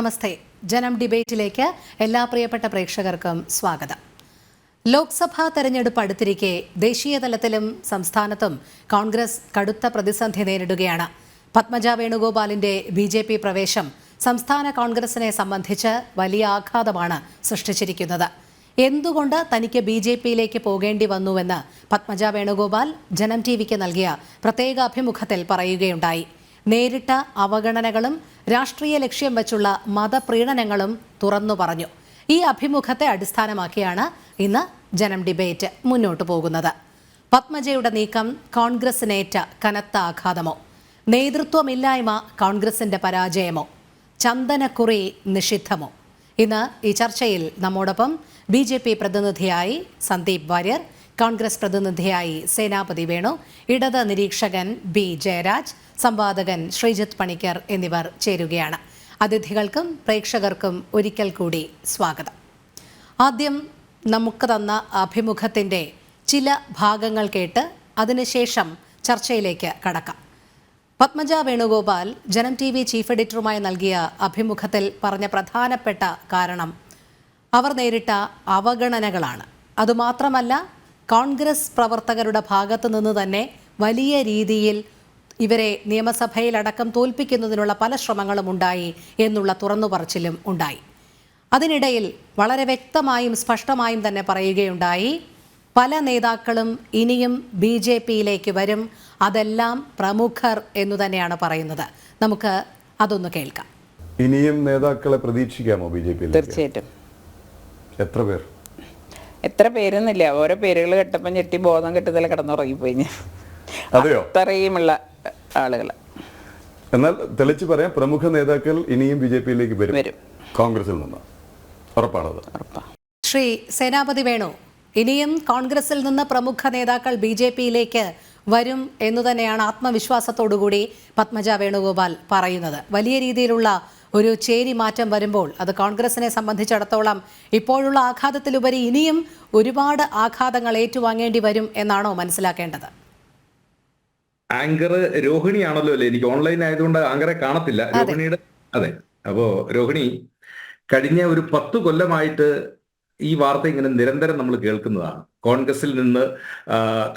നമസ്തേ. ജനം ഡിബേറ്റിലേക്ക് എല്ലാ പ്രിയപ്പെട്ട പ്രേക്ഷകർക്കും സ്വാഗതം. ലോക്സഭാ തെരഞ്ഞെടുപ്പ് അടുത്തിരിക്കെ ദേശീയ തലത്തിലും സംസ്ഥാനത്തും കോൺഗ്രസ് കടുത്ത പ്രതിസന്ധി നേരിടുകയാണ്. പത്മജ വേണുഗോപാലിന്റെ BJP പ്രവേശം സംസ്ഥാന കോൺഗ്രസിനെ സംബന്ധിച്ച് വലിയ ആഘാതമാണ് സൃഷ്ടിച്ചിരിക്കുന്നത്. എന്തുകൊണ്ട് തനിക്ക് BJPയിലേക്ക് പോകേണ്ടി വന്നുവെന്ന് പത്മജ വേണുഗോപാൽ ജനം TVക്ക് നൽകിയ പ്രത്യേക അഭിമുഖത്തിൽ പറയുകയുണ്ടായി. നേരിട്ട അവഗണനകളും രാഷ്ട്രീയ ലക്ഷ്യം വെച്ചുള്ള മതപ്രീണനങ്ങളും തുറന്നു പറഞ്ഞു. ഈ അഭിമുഖത്തെ അടിസ്ഥാനമാക്കിയാണ് ഇന്ന് ജനം ഡിബേറ്റ് മുന്നോട്ടു പോകുന്നത്. പത്മജയുടെ നീക്കം കോൺഗ്രസിനേറ്റ കനത്ത ആഘാതമോ? നേതൃത്വമില്ലായ്മ കോൺഗ്രസിന്റെ പരാജയമോ? ചന്ദനക്കുറി നിഷിദ്ധമോ? ഇന്ന് ഈ ചർച്ചയിൽ നമ്മോടൊപ്പം BJP പ്രതിനിധിയായി സന്ദീപ് വാര്യർ, കോൺഗ്രസ് പ്രതിനിധിയായി സേനാപതി വേണു, ഇടത് നിരീക്ഷകൻ B ജയരാജ്, സംവാദകൻ ശ്രീജിത്ത് പണിക്കർ എന്നിവർ ചേരുകയാണ്. അതിഥികൾക്കും പ്രേക്ഷകർക്കും ഒരിക്കൽ കൂടി സ്വാഗതം. ആദ്യം നമുക്ക് തന്ന അഭിമുഖത്തിൻ്റെ ചില ഭാഗങ്ങൾ കേട്ട് അതിനുശേഷം ചർച്ചയിലേക്ക് കടക്കാം. പത്മജ വേണുഗോപാൽ ജനം TV ചീഫ് എഡിറ്ററുമായി നൽകിയ അഭിമുഖത്തിൽ പറഞ്ഞ പ്രധാനപ്പെട്ട കാരണം അവർ നേരിട്ട അവഗണനകളാണ്. അതുമാത്രമല്ല, കോൺഗ്രസ് പ്രവർത്തകരുടെ ഭാഗത്തു നിന്ന് തന്നെ വലിയ രീതിയിൽ ഇവരെ നിയമസഭയിലടക്കം തോൽപ്പിക്കുന്നതിനുള്ള പല ശ്രമങ്ങളും ഉണ്ടായി എന്നുള്ള തുറന്നുപറച്ചിലും ഉണ്ടായി. അതിനിടയിൽ വളരെ വ്യക്തമായും സ്പഷ്ടമായും തന്നെ പറയുകയുണ്ടായി, പല നേതാക്കളും ഇനിയും BJPയിലേക്ക് വരും, അതെല്ലാം പ്രമുഖർ എന്നു തന്നെയാണ് പറയുന്നത്. നമുക്ക് അതൊന്ന് കേൾക്കാം. ഇനിയും നേതാക്കളെ പ്രതീക്ഷിക്കാമോ BJPയിൽ? തീർച്ചയായിട്ടും. എത്ര പേരൊന്നുമില്ല, ഓരോ പേരുകൾ കേട്ടപ്പം ഞെട്ടി ബോധം കെട്ടതിൽ കിടന്നുറങ്ങിപ്പോയി ഞാൻ. അത്രയുമുള്ള ആളുകൾ. എന്നാൽ തെളിച്ച് പറയാം, പ്രമുഖ നേതാക്കൾ ഇനിയും BJPയിലേക്ക് വരും. കോൺഗ്രസിൽ നിന്ന് ഉറപ്പാണത്. ശ്രീ സേനാപതി വേണു, ഇനിയും കോൺഗ്രസിൽ നിന്ന് പ്രമുഖ നേതാക്കൾ BJPയിലേക്ക് വരും എന്നു തന്നെയാണ് ആത്മവിശ്വാസത്തോടുകൂടി പത്മജ വേണുഗോപാൽ പറയുന്നത്. വലിയ രീതിയിലുള്ള ഒരു ചേരി മാറ്റം വരുമ്പോൾ അത് കോൺഗ്രസിനെ സംബന്ധിച്ചിടത്തോളം ഇപ്പോഴുള്ള ആഘാതത്തിലുപരി ഇനിയും ഒരുപാട് ആഘാതങ്ങൾ ഏറ്റുവാങ്ങേണ്ടി വരും എന്നാണോ മനസ്സിലാക്കേണ്ടത്? ആങ്കർ രോഹിണിയാണല്ലോ അല്ലേ? എനിക്ക് ഓൺലൈൻ ആയതുകൊണ്ട് ആങ്കറെ കാണത്തില്ല. രോഹിണിയുടെ അതെ. അപ്പോ രോഹിണി കഴിഞ്ഞ ഒരു 10 കൊല്ലമായിട്ട് ഈ വാർത്ത ഇങ്ങനെ നിരന്തരം നമ്മൾ കേൾക്കുന്നതാണ്. കോൺഗ്രസിൽ നിന്ന്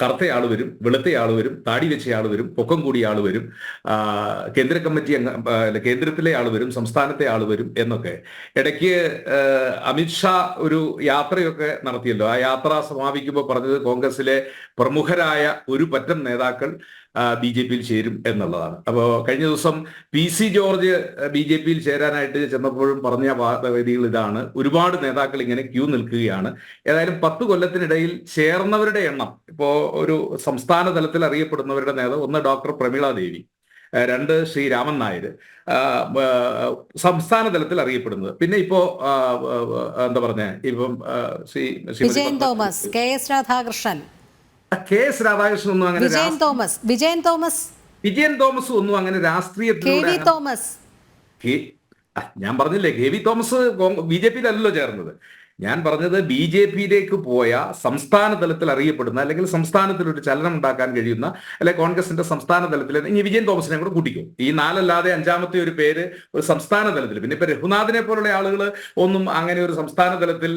കറുത്തയാൾ വരും, വെളുത്തയാൾ വരും, താടി വെച്ചയാൾ വരും, പൊക്കം കൂടിയ ആൾ വരും, കേന്ദ്ര കമ്മിറ്റി കേന്ദ്രത്തിലെ ആൾ വരും, സംസ്ഥാനത്തെ ആൾ വരും എന്നൊക്കെ. ഇടയ്ക്ക് അമിത്ഷാ ഒരു യാത്രയൊക്കെ നടത്തിയല്ലോ. ആ യാത്ര സമാപിക്കുമ്പോൾ പറഞ്ഞത് കോൺഗ്രസിലെ പ്രമുഖരായ ഒരു പറ്റം നേതാക്കൾ BJPയിൽ ചേരും എന്നുള്ളതാണ്. അപ്പോൾ കഴിഞ്ഞ ദിവസം PC ജോർജ് BJPയിൽ ചേരാനായിട്ട് ചെന്നപ്പോഴും പറഞ്ഞ വേദികൾ ഇതാണ്. ഒരുപാട് നേതാക്കൾ ഇങ്ങനെ ക്യൂ നിൽക്കുകയാണ്. ഏതായാലും 10 കൊല്ലത്തിനിടയിൽ ചേർന്നവരുടെ എണ്ണം ഇപ്പോൾ ഒരു സംസ്ഥാന തലത്തിൽ അറിയപ്പെടുന്നവരുടെ നേതാവ്, ഒന്ന് ഡോക്ടർ പ്രമീള ദേവി, 2 ശ്രീ രാമൻ നായർ, സംസ്ഥാന തലത്തിൽ അറിയപ്പെടുന്നത്. പിന്നെ ഇപ്പോ എന്താ പറഞ്ഞ ഇപ്പം വിജയൻ തോമസ്, KS രാധാകൃഷ്ണൻ ഒന്നും അങ്ങനെ വിജയൻ തോമസ് ഒന്നും അങ്ങനെ രാഷ്ട്രീയത്തിലൂടെ ഞാൻ പറഞ്ഞില്ലേ, KV തോമസ് BJPയിലല്ലോ ചേർന്നത്. ഞാൻ പറഞ്ഞത് BJPയിലേക്ക് പോയ സംസ്ഥാന തലത്തിൽ അറിയപ്പെടുന്ന അല്ലെങ്കിൽ സംസ്ഥാനത്തിൽ ഒരു ചലനം ഉണ്ടാക്കാൻ കഴിയുന്ന അല്ലെങ്കിൽ കോൺഗ്രസിന്റെ സംസ്ഥാന തലത്തിൽ ഇനി വിജയൻ തോമസിനെ കൂടെ കൂട്ടിക്കും. ഈ 4 അല്ലാതെ 5ാമത്തെ ഒരു പേര് ഒരു സംസ്ഥാന തലത്തിൽ. പിന്നെ ഇപ്പൊ രഘുനാഥിനെ പോലുള്ള ആളുകൾ ഒന്നും അങ്ങനെ ഒരു സംസ്ഥാന തലത്തിൽ,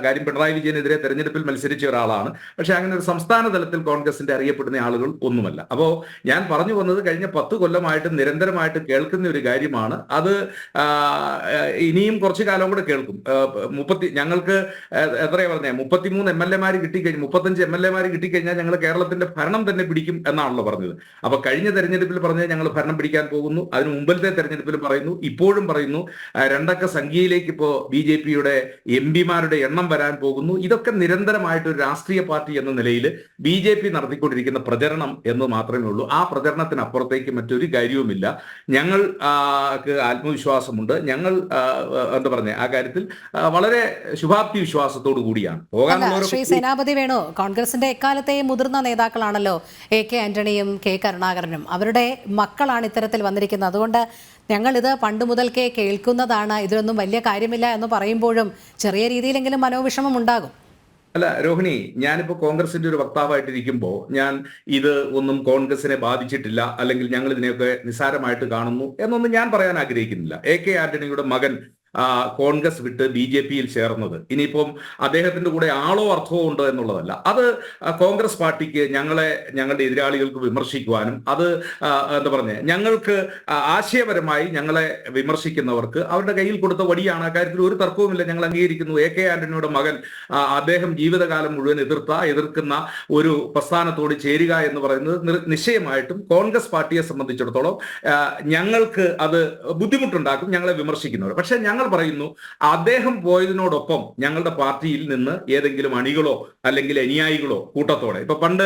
കാര്യം പിണറായി വിജയനെതിരെ തെരഞ്ഞെടുപ്പിൽ മത്സരിച്ച ഒരാളാണ്, പക്ഷെ അങ്ങനെ ഒരു സംസ്ഥാന തലത്തിൽ കോൺഗ്രസിന്റെ അറിയപ്പെടുന്ന ആളുകൾ ഒന്നുമല്ല. അപ്പോ ഞാൻ പറഞ്ഞു വന്നത് കഴിഞ്ഞ 10 കൊല്ലമായിട്ട് നിരന്തരമായിട്ട് കേൾക്കുന്ന ഒരു കാര്യമാണ്. അത് ഇനിയും കുറച്ചു കാലം കൂടെ കേൾക്കും. ഞങ്ങൾക്ക് എത്രയാ പറഞ്ഞേ, 33 MLA കിട്ടിക്കഴിഞ്ഞു, 35 MLA കിട്ടിക്കഴിഞ്ഞാൽ ഞങ്ങൾ കേരളത്തിന്റെ ഭരണം തന്നെ പിടിക്കും എന്നാണല്ലോ പറഞ്ഞത്. അപ്പൊ കഴിഞ്ഞ തെരഞ്ഞെടുപ്പിൽ പറഞ്ഞത് ഞങ്ങൾ ഭരണം പിടിക്കാൻ പോകുന്നു. അതിന് മുമ്പിലത്തെ തെരഞ്ഞെടുപ്പിൽ പറയുന്നു, ഇപ്പോഴും പറയുന്നു 2 അക്ക സംഖ്യയിലേക്ക് ഇപ്പോൾ BJPയുടെ MPമാരുടെ എണ്ണം വരാൻ പോകുന്നു. ഇതൊക്കെ നിരന്തരമായിട്ട് ഒരു രാഷ്ട്രീയ പാർട്ടി എന്ന നിലയിൽ BJP നടത്തിക്കൊണ്ടിരിക്കുന്ന പ്രചരണം എന്ന് മാത്രമേ ഉള്ളൂ. ആ പ്രചരണത്തിനപ്പുറത്തേക്ക് മറ്റൊരു കാര്യവുമില്ല. ഞങ്ങൾക്ക് ആത്മവിശ്വാസമുണ്ട്. ഞങ്ങൾ എന്താ പറഞ്ഞ ആ കാര്യത്തിൽ വളരെ ശുഭാപ്തി വിശ്വാസത്തോടു കൂടിയാണ് പോകാനുള്ളത്. ശ്രീ സേനാപതി വേണു, കോൺഗ്രസിന്റെ എക്കാലത്തെയും മുതിർന്ന നേതാക്കളാണല്ലോ AK ആന്റണിയും K കരുണാകരനും. അവരുടെ മക്കളാണ് ഇത്തരത്തിൽ വന്നിരിക്കുന്നത്. അതുകൊണ്ട് ഞങ്ങളിത് പണ്ട് മുതൽക്കേ കേൾക്കുന്നതാണ്, ഇതിലൊന്നും വലിയ കാര്യമില്ല എന്ന് പറയുമ്പോഴും ചെറിയ രീതിയിലെങ്കിലും മനോവിഷമം ഉണ്ടാകും. അല്ല രോഹിണി, ഞാനിപ്പോ കോൺഗ്രസിന്റെ ഒരു വക്താവായിട്ടിരിക്കുമ്പോൾ ഞാൻ ഇത് ഒന്നും കോൺഗ്രസിനെ ബാധിച്ചിട്ടില്ല, അല്ലെങ്കിൽ ഞങ്ങൾ ഇതിനെയൊക്കെ നിസ്സാരമായിട്ട് കാണുന്നു എന്നൊന്നും ഞാൻ പറയാൻ ആഗ്രഹിക്കുന്നില്ല. AK ആന്റണിയുടെ മകൻ കോൺഗ്രസ് വിട്ട് BJP-യിൽ ചേർന്നത് ഇനിയിപ്പം അദ്ദേഹത്തിന്റെ കൂടെ ആളോ അർത്ഥമോ ഉണ്ടോ എന്നുള്ളതല്ല. അത് കോൺഗ്രസ് പാർട്ടിക്ക് ഞങ്ങളുടെ എതിരാളികൾക്ക് വിമർശിക്കുവാനും, അത് എന്താ പറഞ്ഞ ഞങ്ങൾക്ക് ആശയപരമായി ഞങ്ങളെ വിമർശിക്കുന്നവർക്ക് അവരുടെ കയ്യിൽ കൊടുത്ത വടിയാണ്. അക്കാര്യത്തിൽ ഒരു തർക്കവുമില്ല, ഞങ്ങൾ അംഗീകരിക്കുന്നു. AK ആന്റണിയുടെ മകൻ അദ്ദേഹം ജീവിതകാലം മുഴുവൻ എതിർക്കുന്ന ഒരു പ്രസ്ഥാനത്തോട് ചേരുക എന്ന് പറയുന്നത് നിശ്ചയമായിട്ടും കോൺഗ്രസ് പാർട്ടിയെ സംബന്ധിച്ചിടത്തോളം ഞങ്ങൾക്ക് അത് ബുദ്ധിമുട്ടുണ്ടാക്കും, ഞങ്ങളെ വിമർശിക്കുന്നവർ. പക്ഷെ ഞങ്ങൾ പറയുന്നു, അദ്ദേഹം പോയതിനോടൊപ്പം ഞങ്ങളുടെ പാർട്ടിയിൽ നിന്ന് ഏതെങ്കിലും അണികളോ അല്ലെങ്കിൽ അനുയായികളോ കൂട്ടത്തോടെ, ഇപ്പൊ പണ്ട്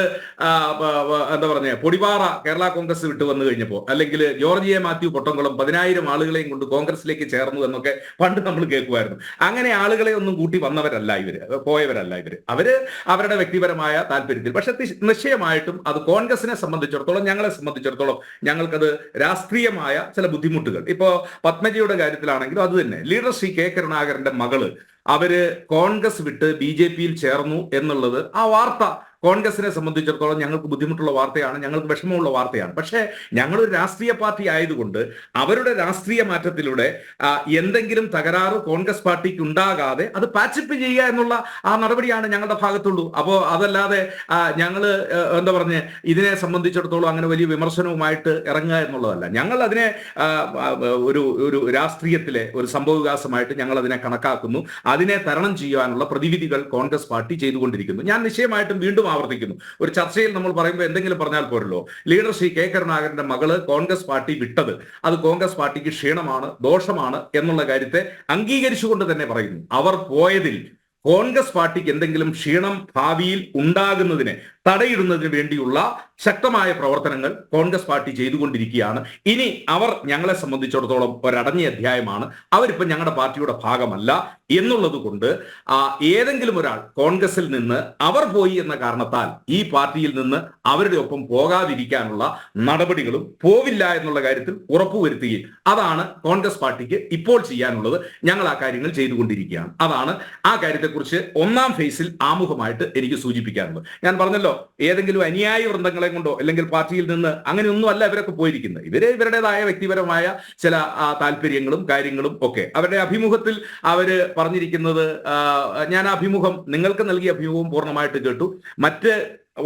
എന്താ പറഞ്ഞ പൊടിപാറ കേരള കോൺഗ്രസ് വിട്ടു വന്നു കഴിഞ്ഞപ്പോൾ, അല്ലെങ്കിൽ ജോർജ് എ മാത്യു പൊട്ടംകുളം 10,000 ആളുകളെയും കൊണ്ട് കോൺഗ്രസിലേക്ക് ചേർന്നു എന്നൊക്കെ പണ്ട് നമ്മൾ കേൾക്കുമായിരുന്നു. അങ്ങനെ ആളുകളെ ഒന്നും കൂട്ടി വന്നവരല്ല ഇവര്, പോയവരല്ല ഇവര്. അവര് അവരുടെ വ്യക്തിപരമായ താല്പര്യത്തിൽ. പക്ഷെ നിശ്ചയമായിട്ടും അത് കോൺഗ്രസിനെ സംബന്ധിച്ചിടത്തോളം, ഞങ്ങളെ സംബന്ധിച്ചിടത്തോളം ഞങ്ങൾക്കത് രാഷ്ട്രീയമായ ചില ബുദ്ധിമുട്ടുകൾ. ഇപ്പോ പത്മജിയുടെ കാര്യത്തിലാണെങ്കിലും അത് തന്നെ. ലീഡർ ശ്രീ K കരുണാകരന്റെ മകള് അവര് കോൺഗ്രസ് വിട്ട് BJP-യിൽ ചേർന്നു എന്നുള്ളത്, ആ വാർത്ത കോൺഗ്രസിനെ സംബന്ധിച്ചിടത്തോളം ഞങ്ങൾക്ക് ബുദ്ധിമുട്ടുള്ള വാർത്തയാണ്, ഞങ്ങൾക്ക് വിഷമമുള്ള വാർത്തയാണ്. പക്ഷേ ഞങ്ങളൊരു രാഷ്ട്രീയ പാർട്ടി ആയതുകൊണ്ട് അവരുടെ രാഷ്ട്രീയ മാറ്റത്തിലൂടെ എന്തെങ്കിലും തകരാറ് കോൺഗ്രസ് പാർട്ടിക്ക് ഉണ്ടാകാതെ അത് പാച്ചപ്പ് ചെയ്യുക എന്നുള്ള ആ നടപടിയാണ് ഞങ്ങളുടെ ഭാഗത്തുള്ളൂ. അപ്പോൾ അതല്ലാതെ ഞങ്ങള് എന്താ പറഞ്ഞ് ഇതിനെ സംബന്ധിച്ചിടത്തോളം അങ്ങനെ വലിയ വിമർശനവുമായിട്ട് ഇറങ്ങുക എന്നുള്ളതല്ല. ഞങ്ങൾ അതിനെ ഒരു രാഷ്ട്രീയത്തിലെ ഒരു സംഭവവികാസമായിട്ട് ഞങ്ങൾ അതിനെ കണക്കാക്കുന്നു. അതിനെ തരണം ചെയ്യാനുള്ള പ്രതിവിധികൾ കോൺഗ്രസ് പാർട്ടി ചെയ്തുകൊണ്ടിരിക്കുന്നു. ഞാൻ നിശ്ചയമായിട്ടും വീണ്ടും ആവർത്തിക്കുന്നു, ഒരു ചർച്ചയിൽ നമ്മൾ പറയുമ്പോൾ എന്തെങ്കിലും പറഞ്ഞാൽ പോരല്ലോ. ലീഡർ ശ്രീ K കരുണാകരന്റെ മകള് കോൺഗ്രസ് പാർട്ടി വിട്ടത് അത് കോൺഗ്രസ് പാർട്ടിക്ക് ക്ഷീണമാണ്, ദോഷമാണ് എന്നുള്ള കാര്യത്തെ അംഗീകരിച്ചുകൊണ്ട് തന്നെ പറയുന്നു. അവർ പോയതിൽ കോൺഗ്രസ് പാർട്ടിക്ക് എന്തെങ്കിലും ക്ഷീണം ഭാവിയിൽ ഉണ്ടാകുന്നതിനെ തടയിടുന്നതിന് വേണ്ടിയുള്ള ശക്തമായ പ്രവർത്തനങ്ങൾ കോൺഗ്രസ് പാർട്ടി ചെയ്തുകൊണ്ടിരിക്കുകയാണ്. ഇനി അവർ ഞങ്ങളെ സംബന്ധിച്ചിടത്തോളം ഒരടഞ്ഞ അധ്യായമാണ്, അവരിപ്പോൾ ഞങ്ങളുടെ പാർട്ടിയുടെ ഭാഗമല്ല എന്നുള്ളത് കൊണ്ട് ഏതെങ്കിലും ഒരാൾ കോൺഗ്രസിൽ നിന്ന് അവർ പോയി എന്ന കാരണത്താൽ ഈ പാർട്ടിയിൽ നിന്ന് അവരുടെ ഒപ്പം പോകാതിരിക്കാനുള്ള നടപടികളും പോവില്ല എന്നുള്ള കാര്യത്തിൽ ഉറപ്പുവരുത്തുകയും അതാണ് കോൺഗ്രസ് പാർട്ടിക്ക് ഇപ്പോൾ ചെയ്യാനുള്ളത്. ഞങ്ങൾ ആ കാര്യങ്ങൾ ചെയ്തുകൊണ്ടിരിക്കുകയാണ്. അതാണ് ആ കാര്യത്തെക്കുറിച്ച് ഒന്നാം ഫേസിൽ ആമുഖമായിട്ട് എനിക്ക് സൂചിപ്പിക്കാനുള്ളത്. ഞാൻ പറഞ്ഞല്ലോ, ഏതെങ്കിലും അനുയായി വൃന്ദങ്ങളെ കൊണ്ടോ അല്ലെങ്കിൽ പാർട്ടിയിൽ നിന്ന് അങ്ങനെയൊന്നും അല്ല ഇവരൊക്കെ പോയിരിക്കുന്നത്. ഇവരുടേതായ വ്യക്തിപരമായ ചില താല്പര്യങ്ങളും കാര്യങ്ങളും ഒക്കെ അവരുടെ അഭിമുഖത്തിൽ അവര് പറഞ്ഞിരിക്കുന്നത്. ഞാൻ അഭിമുഖം, നിങ്ങൾക്ക് നൽകിയ അഭിമുഖം പൂർണ്ണമായിട്ട് കേട്ടു, മറ്റ്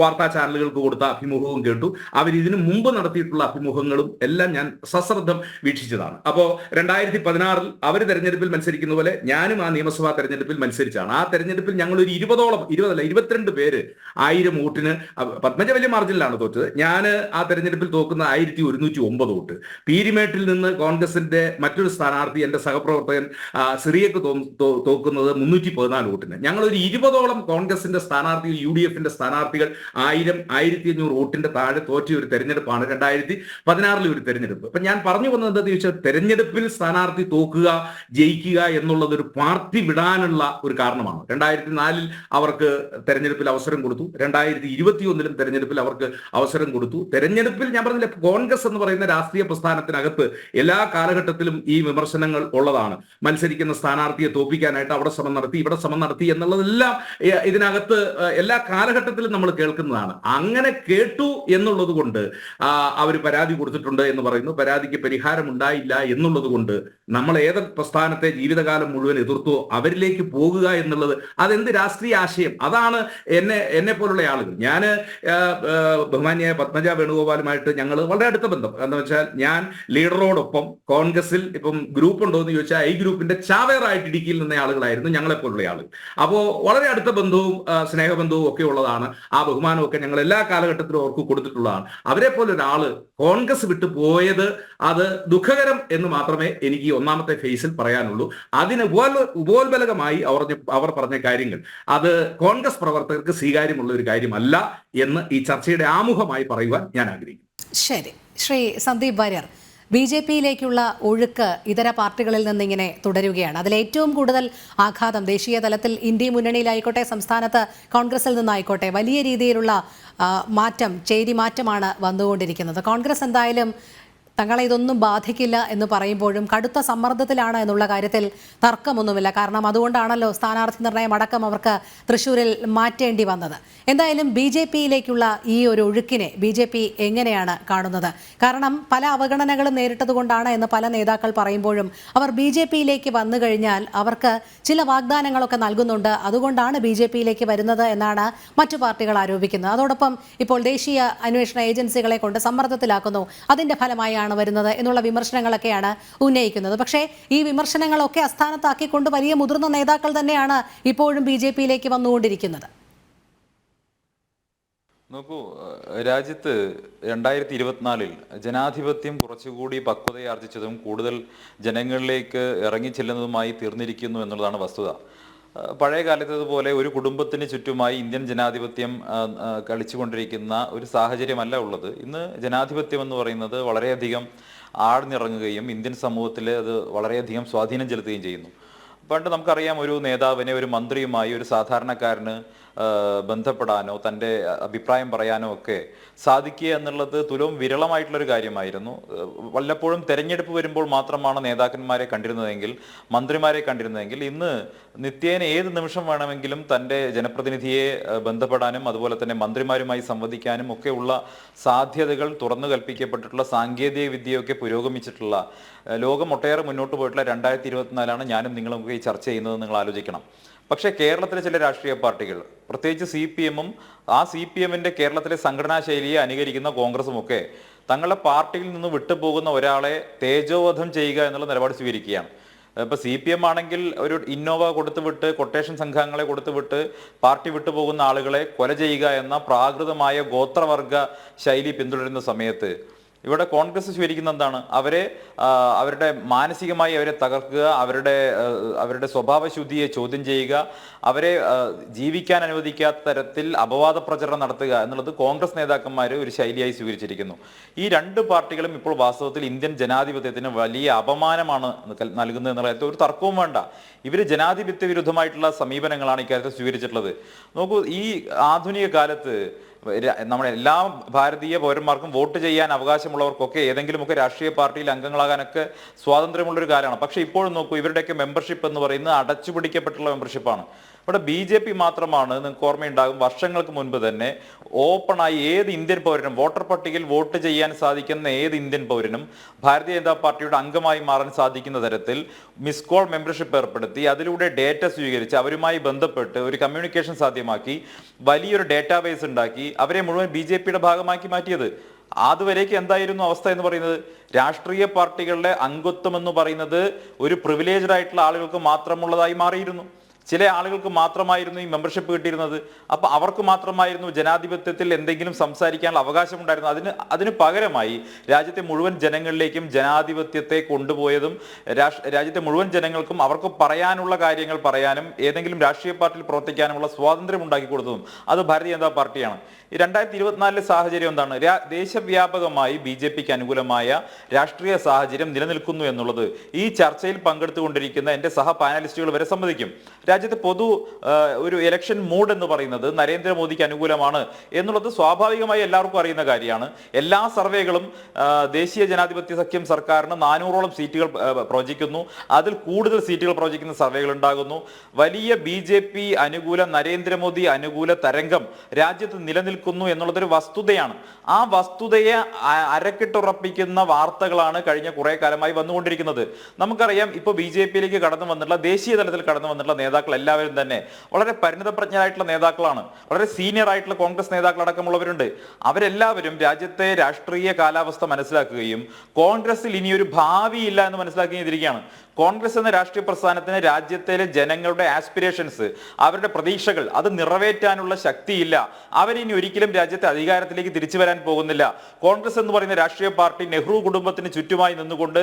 വാർത്താ ചാനലുകൾക്ക് കൊടുത്ത അഭിമുഖവും കേട്ടു. അവർ ഇതിനു മുമ്പ് നടത്തിയിട്ടുള്ള അഭിമുഖങ്ങളും എല്ലാം ഞാൻ സശ്രദ്ധം വീക്ഷിച്ചതാണ്. അപ്പോൾ 2016 അവർ തെരഞ്ഞെടുപ്പിൽ മത്സരിക്കുന്ന പോലെ ഞാനും ആ നിയമസഭാ തെരഞ്ഞെടുപ്പിൽ മത്സരിച്ചാണ്. ആ തെരഞ്ഞെടുപ്പിൽ ഞങ്ങൾ ഒരു 22 പേര് 1000 വോട്ടിന്, പത്മജ വലിയ മാർജിനിലാണ് തോറ്റത്. ഞാൻ ആ തെരഞ്ഞെടുപ്പിൽ തോക്കുന്ന 1109 വോട്ട്. പീരിമേട്ടിൽ നിന്ന് കോൺഗ്രസിന്റെ മറ്റൊരു സ്ഥാനാർത്ഥി, എന്റെ സഹപ്രവർത്തകൻ സിറിയക്ക് തോക്കുന്നത് 314 വോട്ടിന്. ഞങ്ങളൊരു 20ഓളം കോൺഗ്രസിന്റെ സ്ഥാനാർത്ഥികൾ, UDF-ന്റെ സ്ഥാനാർത്ഥികൾ 1000-1500 വോട്ടിന്റെ താഴെ തോറ്റിയ ഒരു തെരഞ്ഞെടുപ്പാണ് 2016 ഒരു തെരഞ്ഞെടുപ്പ്. അപ്പൊ ഞാൻ പറഞ്ഞു വന്നത് എന്താണെന്ന് ചോദിച്ചാൽ, തെരഞ്ഞെടുപ്പിൽ സ്ഥാനാർത്ഥി തോക്കുക, ജയിക്കുക എന്നുള്ളത് ഒരു പാർട്ടി വിടാനുള്ള ഒരു കാരണമാണ്. 2004 അവർക്ക് തെരഞ്ഞെടുപ്പിൽ അവസരം കൊടുത്തു, 2021 തെരഞ്ഞെടുപ്പിൽ അവർക്ക് അവസരം കൊടുത്തു. തെരഞ്ഞെടുപ്പിൽ ഞാൻ പറഞ്ഞില്ല, കോൺഗ്രസ് എന്ന് പറയുന്ന രാഷ്ട്രീയ പ്രസ്ഥാനത്തിനകത്ത് എല്ലാ കാലഘട്ടത്തിലും ഈ വിമർശനങ്ങൾ ഉള്ളതാണ്. മത്സരിക്കുന്ന സ്ഥാനാർത്ഥിയെ തോപ്പിക്കാനായിട്ട് അവിടെ ശ്രമം നടത്തി, ഇവിടെ ശ്രമം നടത്തി എന്നുള്ളതെല്ലാം ഇതിനകത്ത് എല്ലാ കാലഘട്ടത്തിലും നമ്മൾ കേൾക്കുന്നതാണ്. അങ്ങനെ കേട്ടു എന്നുള്ളത് കൊണ്ട് അവർ പരാതി കൊടുത്തിട്ടുണ്ട് എന്ന് പറയുന്നു. പരാതിക്ക് പരിഹാരം ഉണ്ടായില്ല എന്നുള്ളത് കൊണ്ട് നമ്മൾ ഏത് പ്രസ്ഥാനത്തെ ജീവിതകാലം മുഴുവൻ എതിർത്തോ അവരിലേക്ക് പോകുക എന്നുള്ളത് അതെന്ത് രാഷ്ട്രീയ ആശയം? അതാണ് എന്നെ പോലുള്ള ആളുകൾ. ഞാൻ ബഹുമാന്യായ പത്മജ വേണുഗോപാലുമായിട്ട് ഞങ്ങൾ വളരെ അടുത്ത ബന്ധം. എന്താ വെച്ചാൽ, ഞാൻ ലീഡറോടൊപ്പം കോൺഗ്രസിൽ ഇപ്പം ഗ്രൂപ്പ് ഉണ്ടോ എന്ന് ചോദിച്ചാൽ ഈ ഗ്രൂപ്പിന്റെ ചാവേറായിട്ട് ഇടുക്കിയിൽ നിന്ന ആളുകളായിരുന്നു ഞങ്ങളെ പോലുള്ള ആളുകൾ. അപ്പോൾ വളരെ അടുത്ത ബന്ധവും സ്നേഹബന്ധവും ഒക്കെ ഉള്ളതാണ്. ആ ബഹുമാനമൊക്കെ ഞങ്ങൾ എല്ലാ കാലഘട്ടത്തിലും അവർക്ക് കൊടുത്തിട്ടുള്ളതാണ്. അവരെ പോലെ ഒരാള് കോൺഗ്രസ് വിട്ടു പോയത് അത് ദുഃഖകരം എന്ന് മാത്രമേ എനിക്ക് ഈ ഒന്നാമത്തെ ഫേസിൽ പറയാനുള്ളൂ. അതിന് ഉപോത്ബലകമായി അവർ പറഞ്ഞ കാര്യങ്ങൾ അത് കോൺഗ്രസ് പ്രവർത്തകർക്ക് സ്വീകാര്യമുള്ള ഒരു കാര്യമല്ല എന്ന് ഈ ചർച്ചയുടെ ആമുഖമായി പറയുവാൻ ഞാൻ ആഗ്രഹിക്കുന്നു. ശരി, ശ്രീ സന്ദീപ് വാര്യർ, BJP-യിലേക്കുള്ള ഒഴുക്ക് ഇതര പാർട്ടികളിൽ നിന്നിങ്ങനെ തുടരുകയാണ്. അതിൽ ഏറ്റവും കൂടുതൽ ആഘാതം ദേശീയ തലത്തിൽ ഇന്ത്യ മുന്നണിയിലായിക്കോട്ടെ, സംസ്ഥാനത്ത് കോൺഗ്രസിൽ നിന്നായിക്കോട്ടെ വലിയ രീതിയിലുള്ള മാറ്റം, ചേരി മാറ്റമാണ് വന്നുകൊണ്ടിരിക്കുന്നത്. കോൺഗ്രസ് എന്തായാലും തങ്ങളെ ഇതൊന്നും ബാധിക്കില്ല എന്ന് പറയുമ്പോഴും കടുത്ത സമ്മർദ്ദത്തിലാണ് എന്നുള്ള കാര്യത്തിൽ തർക്കമൊന്നുമില്ല. കാരണം അതുകൊണ്ടാണല്ലോ സ്ഥാനാർത്ഥി നിർണയം അടക്കം അവർക്ക് തൃശ്ശൂരിൽ മാറ്റേണ്ടി വന്നത്. എന്തായാലും ബി ജെ പിയിലേക്കുള്ള ഈ ഒരു ഒഴുക്കിനെ ബി ജെ പി എങ്ങനെയാണ് കാണുന്നത്? കാരണം പല അവഗണനകളും നേരിട്ടതുകൊണ്ടാണ് എന്ന് പല നേതാക്കൾ പറയുമ്പോഴും അവർ ബി ജെ പിയിലേക്ക് വന്നു കഴിഞ്ഞാൽ അവർക്ക് ചില വാഗ്ദാനങ്ങളൊക്കെ നൽകുന്നുണ്ട്, അതുകൊണ്ടാണ് ബി ജെ പിയിലേക്ക് വരുന്നത് എന്നാണ് മറ്റു പാർട്ടികൾ ആരോപിക്കുന്നത്. അതോടൊപ്പം ഇപ്പോൾ ദേശീയ അന്വേഷണ ഏജൻസികളെ കൊണ്ട് സമ്മർദ്ദത്തിലാക്കുന്നു, അതിന്റെ ഫലമായാണ് വരുന്നത് എന്നുള്ള വിമർശനങ്ങളൊക്കെയാണ് ഉന്നയിക്കുന്നത്. പക്ഷേ ഈ വിമർശനങ്ങളൊക്കെ അസ്ഥാനത്താക്കിക്കൊണ്ട് വലിയ മുതിർന്ന നേതാക്കൾ തന്നെയാണ് ഇപ്പോഴും ബി ജെ പിയിലേക്ക് വന്നുകൊണ്ടിരിക്കുന്നത്. നോക്കൂ, രാജ്യത്ത് 2024 ജനാധിപത്യം കുറച്ചുകൂടി പക്വതയാർജിച്ചതും കൂടുതൽ ജനങ്ങളിലേക്ക് ഇറങ്ങിച്ചെല്ലുന്നതുമായി തീർന്നിരിക്കുന്നു എന്നുള്ളതാണ് വസ്തുത. പഴയ കാലത്തതുപോലെ ഒരു കുടുംബത്തിന് ചുറ്റുമായി ഇന്ത്യൻ ജനാധിപത്യം കളിച്ചുകൊണ്ടിരിക്കുന്ന ഒരു സാഹചര്യമല്ല ഉള്ളത്. ഇന്ന് ജനാധിപത്യം എന്ന് പറയുന്നത് വളരെയധികം ആഴ്ന്നിറങ്ങുകയും ഇന്ത്യൻ സമൂഹത്തിൽ അത് വളരെയധികം സ്വാധീനം ചെലുത്തുകയും ചെയ്യുന്നു. പണ്ട് നമുക്കറിയാം, ഒരു നേതാവിനെ, ഒരു മന്ത്രിയുമായി ഒരു സാധാരണക്കാരന് ബന്ധപ്പെടാനോ തൻ്റെ അഭിപ്രായം പറയാനോ ഒക്കെ സാധിക്കുക എന്നുള്ളത് തുലവും വിരളമായിട്ടുള്ളൊരു കാര്യമായിരുന്നു. വല്ലപ്പോഴും തെരഞ്ഞെടുപ്പ് വരുമ്പോൾ മാത്രമാണ് നേതാക്കന്മാരെ കണ്ടിരുന്നതെങ്കിൽ, മന്ത്രിമാരെ കണ്ടിരുന്നതെങ്കിൽ, ഇന്ന് നിത്യേന ഏത് നിമിഷം വേണമെങ്കിലും തൻ്റെ ജനപ്രതിനിധിയെ ബന്ധപ്പെടാനും അതുപോലെ തന്നെ മന്ത്രിമാരുമായി സംവദിക്കാനും ഒക്കെയുള്ള സാധ്യതകൾ തുറന്നു കൽപ്പിക്കപ്പെട്ടിട്ടുള്ള സാങ്കേതിക വിദ്യയൊക്കെ പുരോഗമിച്ചിട്ടുള്ള ലോകം ഒട്ടേറെ മുന്നോട്ട് പോയിട്ടുള്ള 2024 ഞാനും നിങ്ങളൊക്കെ ഈ ചർച്ച ചെയ്യുന്നത് നിങ്ങൾ ആലോചിക്കണം. പക്ഷേ കേരളത്തിലെ ചില രാഷ്ട്രീയ പാർട്ടികൾ, പ്രത്യേകിച്ച് CPM-ഉം ആ CPM-ന്റെ കേരളത്തിലെ സംഘടനാ ശൈലിയെ അനുകരിക്കുന്ന കോൺഗ്രസും ഒക്കെ തങ്ങളുടെ പാർട്ടിയിൽ നിന്ന് വിട്ടുപോകുന്ന ഒരാളെ തേജോവധം ചെയ്യുക എന്നുള്ള നിലപാട് സ്വീകരിക്കുകയാണ്. ഇപ്പൊ CPM ആണെങ്കിൽ ഒരു ഇന്നോവ കൊടുത്തുവിട്ട്, കൊട്ടേഷൻ സംഘങ്ങളെ കൊടുത്തുവിട്ട് പാർട്ടി വിട്ടുപോകുന്ന ആളുകളെ കൊല ചെയ്യുക എന്ന പ്രാകൃതമായ ഗോത്രവർഗ ശൈലി പിന്തുടരുന്ന സമയത്ത് ഇവിടെ കോൺഗ്രസ് സ്വീകരിക്കുന്ന എന്താണ്? അവരുടെ മാനസികമായി അവരെ തകർക്കുക, അവരുടെ സ്വഭാവശുദ്ധിയെ ചോദ്യം ചെയ്യുക, അവരെ ജീവിക്കാൻ അനുവദിക്കാത്ത തരത്തിൽ അപവാദ പ്രചരണം നടത്തുക എന്നുള്ളത് കോൺഗ്രസ് നേതാക്കന്മാർ ഒരു ശൈലിയായി സ്വീകരിച്ചിരിക്കുന്നു. ഈ രണ്ട് പാർട്ടികളും ഇപ്പോൾ വാസ്തവത്തിൽ ഇന്ത്യൻ ജനാധിപത്യത്തിന് വലിയ അപമാനമാണ് നൽകുന്നത് എന്നുള്ള കാര്യത്തിൽ ഒരു തർക്കവും വേണ്ട. ഇവർ ജനാധിപത്യ വിരുദ്ധമായിട്ടുള്ള സമീപനങ്ങളാണ് ഇക്കാര്യത്തിൽ സ്വീകരിച്ചിട്ടുള്ളത്. നോക്കൂ, ഈ ആധുനിക കാലത്ത് നമ്മുടെ എല്ലാ ഭാരതീയ പൗരന്മാർക്കും വോട്ട് ചെയ്യാൻ അവകാശമുള്ളവർക്കൊക്കെ ഏതെങ്കിലുമൊക്കെ രാഷ്ട്രീയ പാർട്ടിയിൽ അംഗങ്ങളാകാനൊക്കെ സ്വാതന്ത്ര്യമുള്ളൊരു കാലമാണ്. പക്ഷെ ഇപ്പോഴും നോക്കൂ, ഇവരുടെയൊക്കെ മെമ്പർഷിപ്പ് എന്ന് പറയുന്നത് അടച്ചുപിടിക്കപ്പെട്ടുള്ള മെമ്പർഷിപ്പാണ്. ഇവിടെ BJP മാത്രമാണ്, നിങ്ങൾക്ക് ഓർമ്മയുണ്ടാകും, വർഷങ്ങൾക്ക് മുൻപ് തന്നെ ഓപ്പണായി ഏത് ഇന്ത്യൻ പൗരനും, വോട്ടർ പട്ടികയിൽ വോട്ട് ചെയ്യാൻ സാധിക്കുന്ന ഏത് ഇന്ത്യൻ പൗരനും ഭാരതീയ ജനതാ പാർട്ടിയുടെ അംഗമായി മാറാൻ സാധിക്കുന്ന തരത്തിൽ മിസ് കോൾ മെമ്പർഷിപ്പ് ഏർപ്പെടുത്തി അതിലൂടെ ഡേറ്റ സ്വീകരിച്ച് അവരുമായി ബന്ധപ്പെട്ട് ഒരു കമ്മ്യൂണിക്കേഷൻ സാധ്യമാക്കി വലിയൊരു ഡേറ്റാബേസ് ഉണ്ടാക്കി അവരെ മുഴുവൻ BJPയുടെ ഭാഗമാക്കി മാറ്റിയത്. അതുവരേക്ക് എന്തായിരുന്നു അവസ്ഥ എന്ന് പറയുന്നത്? രാഷ്ട്രീയ പാർട്ടികളുടെ അംഗത്വം എന്ന് പറയുന്നത് ഒരു പ്രിവിലേജ്ഡ് ആയിട്ടുള്ള ആളുകൾക്ക് മാത്രമുള്ളതായി മാറിയിരുന്നു. ചില ആളുകൾക്ക് മാത്രമായിരുന്നു ഈ മെമ്പർഷിപ്പ് കിട്ടിയിരുന്നത്. അപ്പൊ അവർക്ക് മാത്രമായിരുന്നു ജനാധിപത്യത്തിൽ എന്തെങ്കിലും സംസാരിക്കാനുള്ള അവകാശം ഉണ്ടായിരുന്നത്. അതിന് പകരമായി രാജ്യത്തെ മുഴുവൻ ജനങ്ങളിലേക്കും ജനാധിപത്യത്തെ കൊണ്ടുപോയതും രാജ്യത്തെ മുഴുവൻ ജനങ്ങൾക്കും അവർക്ക് പറയാനുള്ള കാര്യങ്ങൾ പറയാനും ഏതെങ്കിലും രാഷ്ട്രീയ പാർട്ടിയിൽ പ്രവർത്തിക്കാനുമുള്ള സ്വാതന്ത്ര്യം ഉണ്ടാക്കി കൊടുത്തതും അത് ഭാരതീയ ജനതാ പാർട്ടിയാണ്. ഈ 2024 സാഹചര്യം എന്താണ്? ദേശവ്യാപകമായി BJPക്ക് അനുകൂലമായ രാഷ്ട്രീയ സാഹചര്യം നിലനിൽക്കുന്നു എന്നുള്ളത് ഈ ചർച്ചയിൽ പങ്കെടുത്തുകൊണ്ടിരിക്കുന്ന എൻ്റെ സഹ പാനലിസ്റ്റുകൾ വരെ സമ്മതിക്കും. രാജ്യത്തെ ഒരു ഇലക്ഷൻ മൂഡ് എന്ന് പറയുന്നത് നരേന്ദ്രമോദിക്ക് അനുകൂലമാണ് എന്നുള്ളത് സ്വാഭാവികമായി എല്ലാവർക്കും അറിയുന്ന കാര്യമാണ്. എല്ലാ സർവേകളും ദേശീയ ജനാധിപത്യ സഖ്യം സർക്കാരിന് 400ഓളം സീറ്റുകൾ പ്രവചിക്കുന്നു. അതിൽ കൂടുതൽ സീറ്റുകൾ പ്രവചിക്കുന്ന സർവേകൾ ഉണ്ടാകുന്നു. വലിയ BJP അനുകൂല, നരേന്ദ്രമോദി അനുകൂല തരംഗം രാജ്യത്ത് നിലനിൽക്കുന്നു എന്നുള്ളതൊരു വസ്തുതയാണ്. ആ വസ്തുതയെ അരക്കിട്ടുറപ്പിക്കുന്ന വാർത്തകളാണ് കഴിഞ്ഞ കുറെ കാലമായി വന്നുകൊണ്ടിരിക്കുന്നത്. നമുക്കറിയാം, ഇപ്പോൾ BJPയിലേക്ക് കടന്നു വന്നിട്ടുള്ള, ദേശീയ തലത്തിൽ കടന്നു വന്നിട്ടുള്ള നേതാക്കൾ എല്ലാവരും തന്നെ വളരെ പരിണിതപ്രജ്ഞരായിട്ടുള്ള നേതാക്കളാണ്. വളരെ സീനിയർ ആയിട്ടുള്ള കോൺഗ്രസ് നേതാക്കൾ അടക്കമുള്ളവരുണ്ട്. അവരെല്ലാവരും രാജ്യത്തെ രാഷ്ട്രീയ കാലാവസ്ഥ മനസ്സിലാക്കുകയും കോൺഗ്രസിൽ ഇനിയൊരു ഭാവിയില്ല എന്ന് മനസ്സിലാക്കുകയും ചെയ്തിരിക്കുകയാണ്. കോൺഗ്രസ് എന്ന രാഷ്ട്രീയ പ്രസ്ഥാനത്തിന് രാജ്യത്തിലെ ജനങ്ങളുടെ ആസ്പിരേഷൻസ്, അവരുടെ പ്രതീക്ഷകൾ അത് നിറവേറ്റാനുള്ള ശക്തിയില്ല. അവരിനി ഒരിക്കലും രാജ്യത്തെ അധികാരത്തിലേക്ക് തിരിച്ചു വരാൻ പോകുന്നില്ല. കോൺഗ്രസ് എന്ന് പറയുന്ന രാഷ്ട്രീയ പാർട്ടി നെഹ്റു കുടുംബത്തിന് ചുറ്റുമായി നിന്നുകൊണ്ട്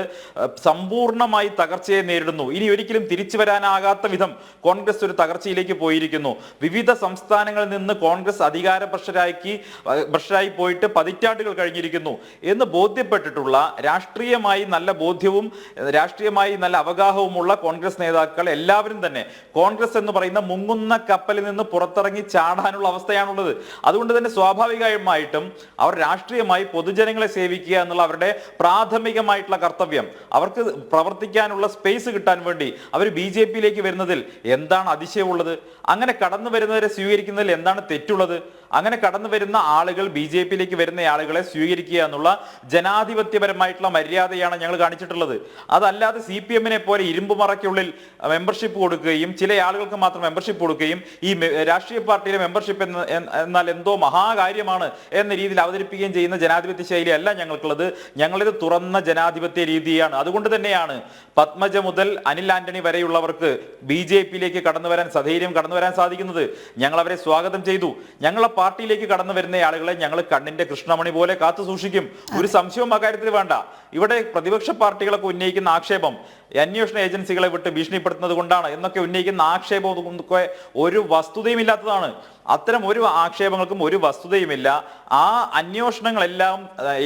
സമ്പൂർണ്ണമായി തകർച്ചയെ നേരിടുന്നു. ഇനി ഒരിക്കലും തിരിച്ചു വരാനാകാത്ത വിധം കോൺഗ്രസ് ഒരു തകർച്ചയിലേക്ക് പോയിരിക്കുന്നു. വിവിധ സംസ്ഥാനങ്ങളിൽ നിന്ന് കോൺഗ്രസ് അധികാര ഭ്രഷ്ടരായി പോയിട്ട് പതിറ്റാണ്ടുകൾ കഴിഞ്ഞിരിക്കുന്നു എന്ന് ബോധ്യപ്പെട്ടിട്ടുള്ള, രാഷ്ട്രീയമായി നല്ല ബോധ്യവും രാഷ്ട്രീയമായി നല്ല അവഗാഹവുമുള്ള കോൺഗ്രസ് നേതാക്കൾ എല്ലാവരും തന്നെ കോൺഗ്രസ് എന്ന് പറയുന്ന മുങ്ങുന്ന കപ്പലിൽ നിന്ന് പുറത്തിറങ്ങി ചാടാനുള്ള അവസ്ഥയാണുള്ളത്. അതുകൊണ്ട് തന്നെ സ്വാഭാവികമായിട്ടും അവർ രാഷ്ട്രീയമായി പൊതുജനങ്ങളെ സേവിക്കുക എന്നുള്ള അവരുടെ പ്രാഥമികമായിട്ടുള്ള കർത്തവ്യം, അവർക്ക് പ്രവർത്തിക്കാനുള്ള സ്പേസ് കിട്ടാൻ വേണ്ടി അവർ BJP-യിലേക്ക് വരുന്നതിൽ എന്താണ് അതിശയമുള്ളത്? അങ്ങനെ കടന്നു വരുന്നവരെ സ്വീകരിക്കുന്നതിൽ എന്താണ് തെറ്റുള്ളത്? അങ്ങനെ കടന്നു വരുന്ന ആളുകൾ, BJP-യിലേക്ക് വരുന്ന ആളുകളെ സ്വീകരിക്കുക എന്നുള്ള ജനാധിപത്യപരമായിട്ടുള്ള മര്യാദയാണ് ഞങ്ങൾ കാണിച്ചിട്ടുള്ളത്. അതല്ലാതെ CPM-നെ പോലെ ഇരുമ്പുമറയ്ക്കുള്ളിൽ മെമ്പർഷിപ്പ് കൊടുക്കുകയും ചില ആളുകൾക്ക് മാത്രം മെമ്പർഷിപ്പ് കൊടുക്കുകയും ഈ രാഷ്ട്രീയ പാർട്ടിയിലെ മെമ്പർഷിപ്പ് എന്നാൽ എന്തോ മഹാകാര്യമാണ് എന്ന രീതിയിൽ അവതരിപ്പിക്കുകയും ചെയ്യുന്ന ജനാധിപത്യ ശൈലിയല്ല ഞങ്ങൾക്കുള്ളത്. ഞങ്ങളിത് തുറന്ന ജനാധിപത്യ രീതിയാണ്. അതുകൊണ്ട് തന്നെയാണ് പത്മജ മുതൽ അനിൽ ആന്റണി വരെയുള്ളവർക്ക് BJP-യിലേക്ക് കടന്നു വരാൻ സധൈര്യം കടന്നു വരാൻ സാധിക്കുന്നത്. ഞങ്ങൾ അവരെ സ്വാഗതം ചെയ്തു. ഞങ്ങളെ പാർട്ടിയിലേക്ക് കടന്നു വരുന്ന ആളുകളെ ഞങ്ങൾ കണ്ണിന്റെ കൃഷ്ണമണി പോലെ കാത്തു സൂക്ഷിക്കും. ഒരു സംശയവും അക്കാര്യത്തിൽ വേണ്ട. ഇവിടെ പ്രതിപക്ഷ പാർട്ടികളൊക്കെ ഉന്നയിക്കുന്ന ആക്ഷേപം അന്വേഷണ ഏജൻസികളെ വിട്ട് ഭീഷണിപ്പെടുത്തുന്നത് കൊണ്ടാണ് എന്നൊക്കെ ഉന്നയിക്കുന്ന ആക്ഷേപം ഒരു വസ്തുതയും ഇല്ലാത്തതാണ്. അത്തരം ഒരു ആക്ഷേപങ്ങൾക്കും ഒരു വസ്തുതയുമില്ല. ആ അന്വേഷണങ്ങളെല്ലാം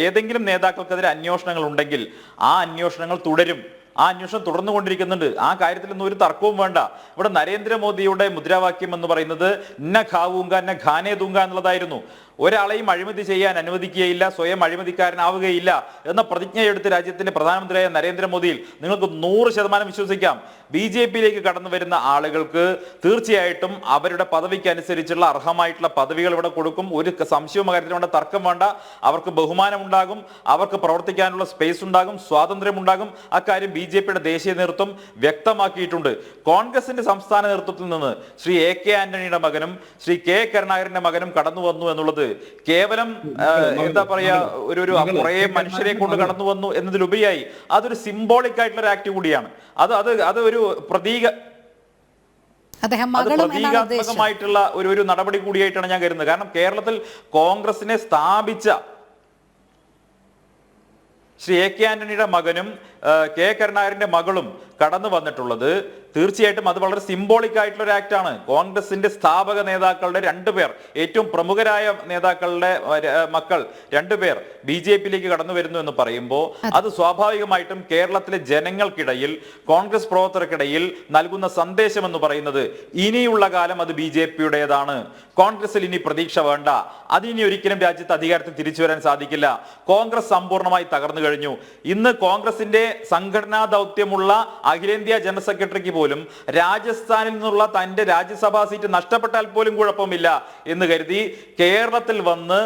ഏതെങ്കിലും നേതാക്കൾക്കെതിരെ അന്വേഷണങ്ങൾ ഉണ്ടെങ്കിൽ ആ അന്വേഷണങ്ങൾ തുടരും. ആ അന്വേഷണം തുടർന്നുകൊണ്ടിരിക്കുന്നുണ്ട്. ആ കാര്യത്തിലൊന്നും ഒരു തർക്കവും വേണ്ട. ഇവിടെ നരേന്ദ്രമോദിയുടെ മുദ്രാവാക്യം എന്ന് പറയുന്നത് ന ഖാവൂങ്ക ന ഖാനേ ദൂങ്ക എന്നുള്ളതായിരുന്നു. ഒരാളെയും അഴിമതി ചെയ്യാൻ അനുവദിക്കുകയില്ല, സ്വയം അഴിമതിക്കാരനാവുകയില്ല എന്ന പ്രതിജ്ഞയെടുത്ത് രാജ്യത്തിന്റെ പ്രധാനമന്ത്രിയായ നരേന്ദ്രമോദിയിൽ നിങ്ങൾക്ക് 100% വിശ്വസിക്കാം. BJP-യിലേക്ക് കടന്നു വരുന്ന ആളുകൾക്ക് തീർച്ചയായിട്ടും അവരുടെ പദവിക്ക് അനുസരിച്ചുള്ള അർഹമായിട്ടുള്ള പദവികൾ ഇവിടെ കൊടുക്കും. ഒരു സംശയവും കാര്യത്തിൽ വേണ്ട, തർക്കം വേണ്ട. അവർക്ക് ബഹുമാനം ഉണ്ടാകും, അവർക്ക് പ്രവർത്തിക്കാനുള്ള സ്പേസ് ഉണ്ടാകും, സ്വാതന്ത്ര്യം ഉണ്ടാകും. അക്കാര്യം BJP-യുടെ ദേശീയ നേതൃത്വം വ്യക്തമാക്കിയിട്ടുണ്ട്. കോൺഗ്രസിന്റെ സംസ്ഥാന നേതൃത്വത്തിൽ നിന്ന് ശ്രീ AK ആന്റണിയുടെ മകനും ശ്രീ K കരുണാകരന്റെ മകനും കടന്നു വന്നു എന്നുള്ളത് കേവലം എന്താ പറയാ ഒരു കുറെ മനുഷ്യരെ കൊണ്ട് കടന്നു വന്നു എന്നതിലുപരിയായി അതൊരു സിംബോളിക് ആയിട്ടുള്ള ഒരു ആക്ട് കൂടിയാണ്. അത് ഒരു പ്രതീകാത്മകമായിട്ടുള്ള ഒരു നടപടി കൂടിയായിട്ടാണ് ഞാൻ കരുതുന്നത്. കാരണം കേരളത്തിൽ കോൺഗ്രസിനെ സ്ഥാപിച്ച ശ്രീ AK ആന്റണിയുടെ മകനും K കരുണാകരന്റെ മകളും കടന്നു വന്നിട്ടുള്ളത് തീർച്ചയായിട്ടും അത് വളരെ സിംബോളിക് ആയിട്ടുള്ള ഒരു ആക്ട് ആണ്. കോൺഗ്രസിന്റെ സ്ഥാപക നേതാക്കളുടെ 2 പേർ, ഏറ്റവും പ്രമുഖരായ നേതാക്കളുടെ മക്കൾ 2 പേർ BJP-യിലേക്ക് കടന്നു വരുന്നു എന്ന് പറയുമ്പോൾ അത് സ്വാഭാവികമായിട്ടും കേരളത്തിലെ ജനങ്ങൾക്കിടയിൽ, കോൺഗ്രസ് പ്രവർത്തകർക്കിടയിൽ നൽകുന്ന സന്ദേശം എന്ന് പറയുന്നത് ഇനിയുള്ള കാലം അത് BJP-യുടേതാണ്. കോൺഗ്രസിൽ ഇനി പ്രതീക്ഷ വേണ്ട, അതിനി ഒരിക്കലും രാജ്യത്ത് അധികാരത്തിൽ തിരിച്ചു വരാൻ സാധിക്കില്ല. കോൺഗ്രസ് സമ്പൂർണ്ണമായി തകർന്നു കഴിഞ്ഞു. ഇന്ന് കോൺഗ്രസിന്റെ സംഘടനാ ദൗത്യമുള്ള അഖിലേന്ത്യാ ജനറൽ സെക്രട്ടറിക്ക് പോലും രാജസ്ഥാനിൽ നിന്നുള്ള തന്റെ രാജ്യസഭാ സീറ്റ് നഷ്ടപ്പെട്ടാൽ പോലും കുഴപ്പമില്ല എന്ന് കരുതി കേരളത്തിൽ വന്ന്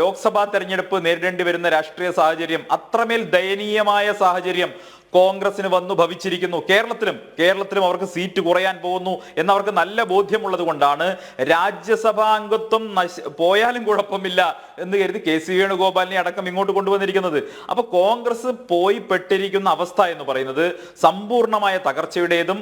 ലോക്സഭാ തെരഞ്ഞെടുപ്പ് നേരിടേണ്ടി വരുന്ന രാഷ്ട്രീയ സാഹചര്യം, അത്രമേൽ ദയനീയമായ സാഹചര്യം കോൺഗ്രസിന് വന്നു ഭവിച്ചിരിക്കുന്നു. കേരളത്തിലും അവർക്ക് സീറ്റ് കുറയാൻ പോകുന്നു എന്നവർക്ക് നല്ല ബോധ്യമുള്ളത് കൊണ്ടാണ് രാജ്യസഭാ അംഗത്വം പോയാലും കുഴപ്പമില്ല എന്ന് കരുതി KC വേണുഗോപാലിനെ അടക്കം ഇങ്ങോട്ട് കൊണ്ടുവന്നിരിക്കുന്നത്. അപ്പൊ കോൺഗ്രസ് പോയി പെട്ടിരിക്കുന്ന അവസ്ഥ എന്ന് പറയുന്നത് സമ്പൂർണമായ തകർച്ചയുടേതും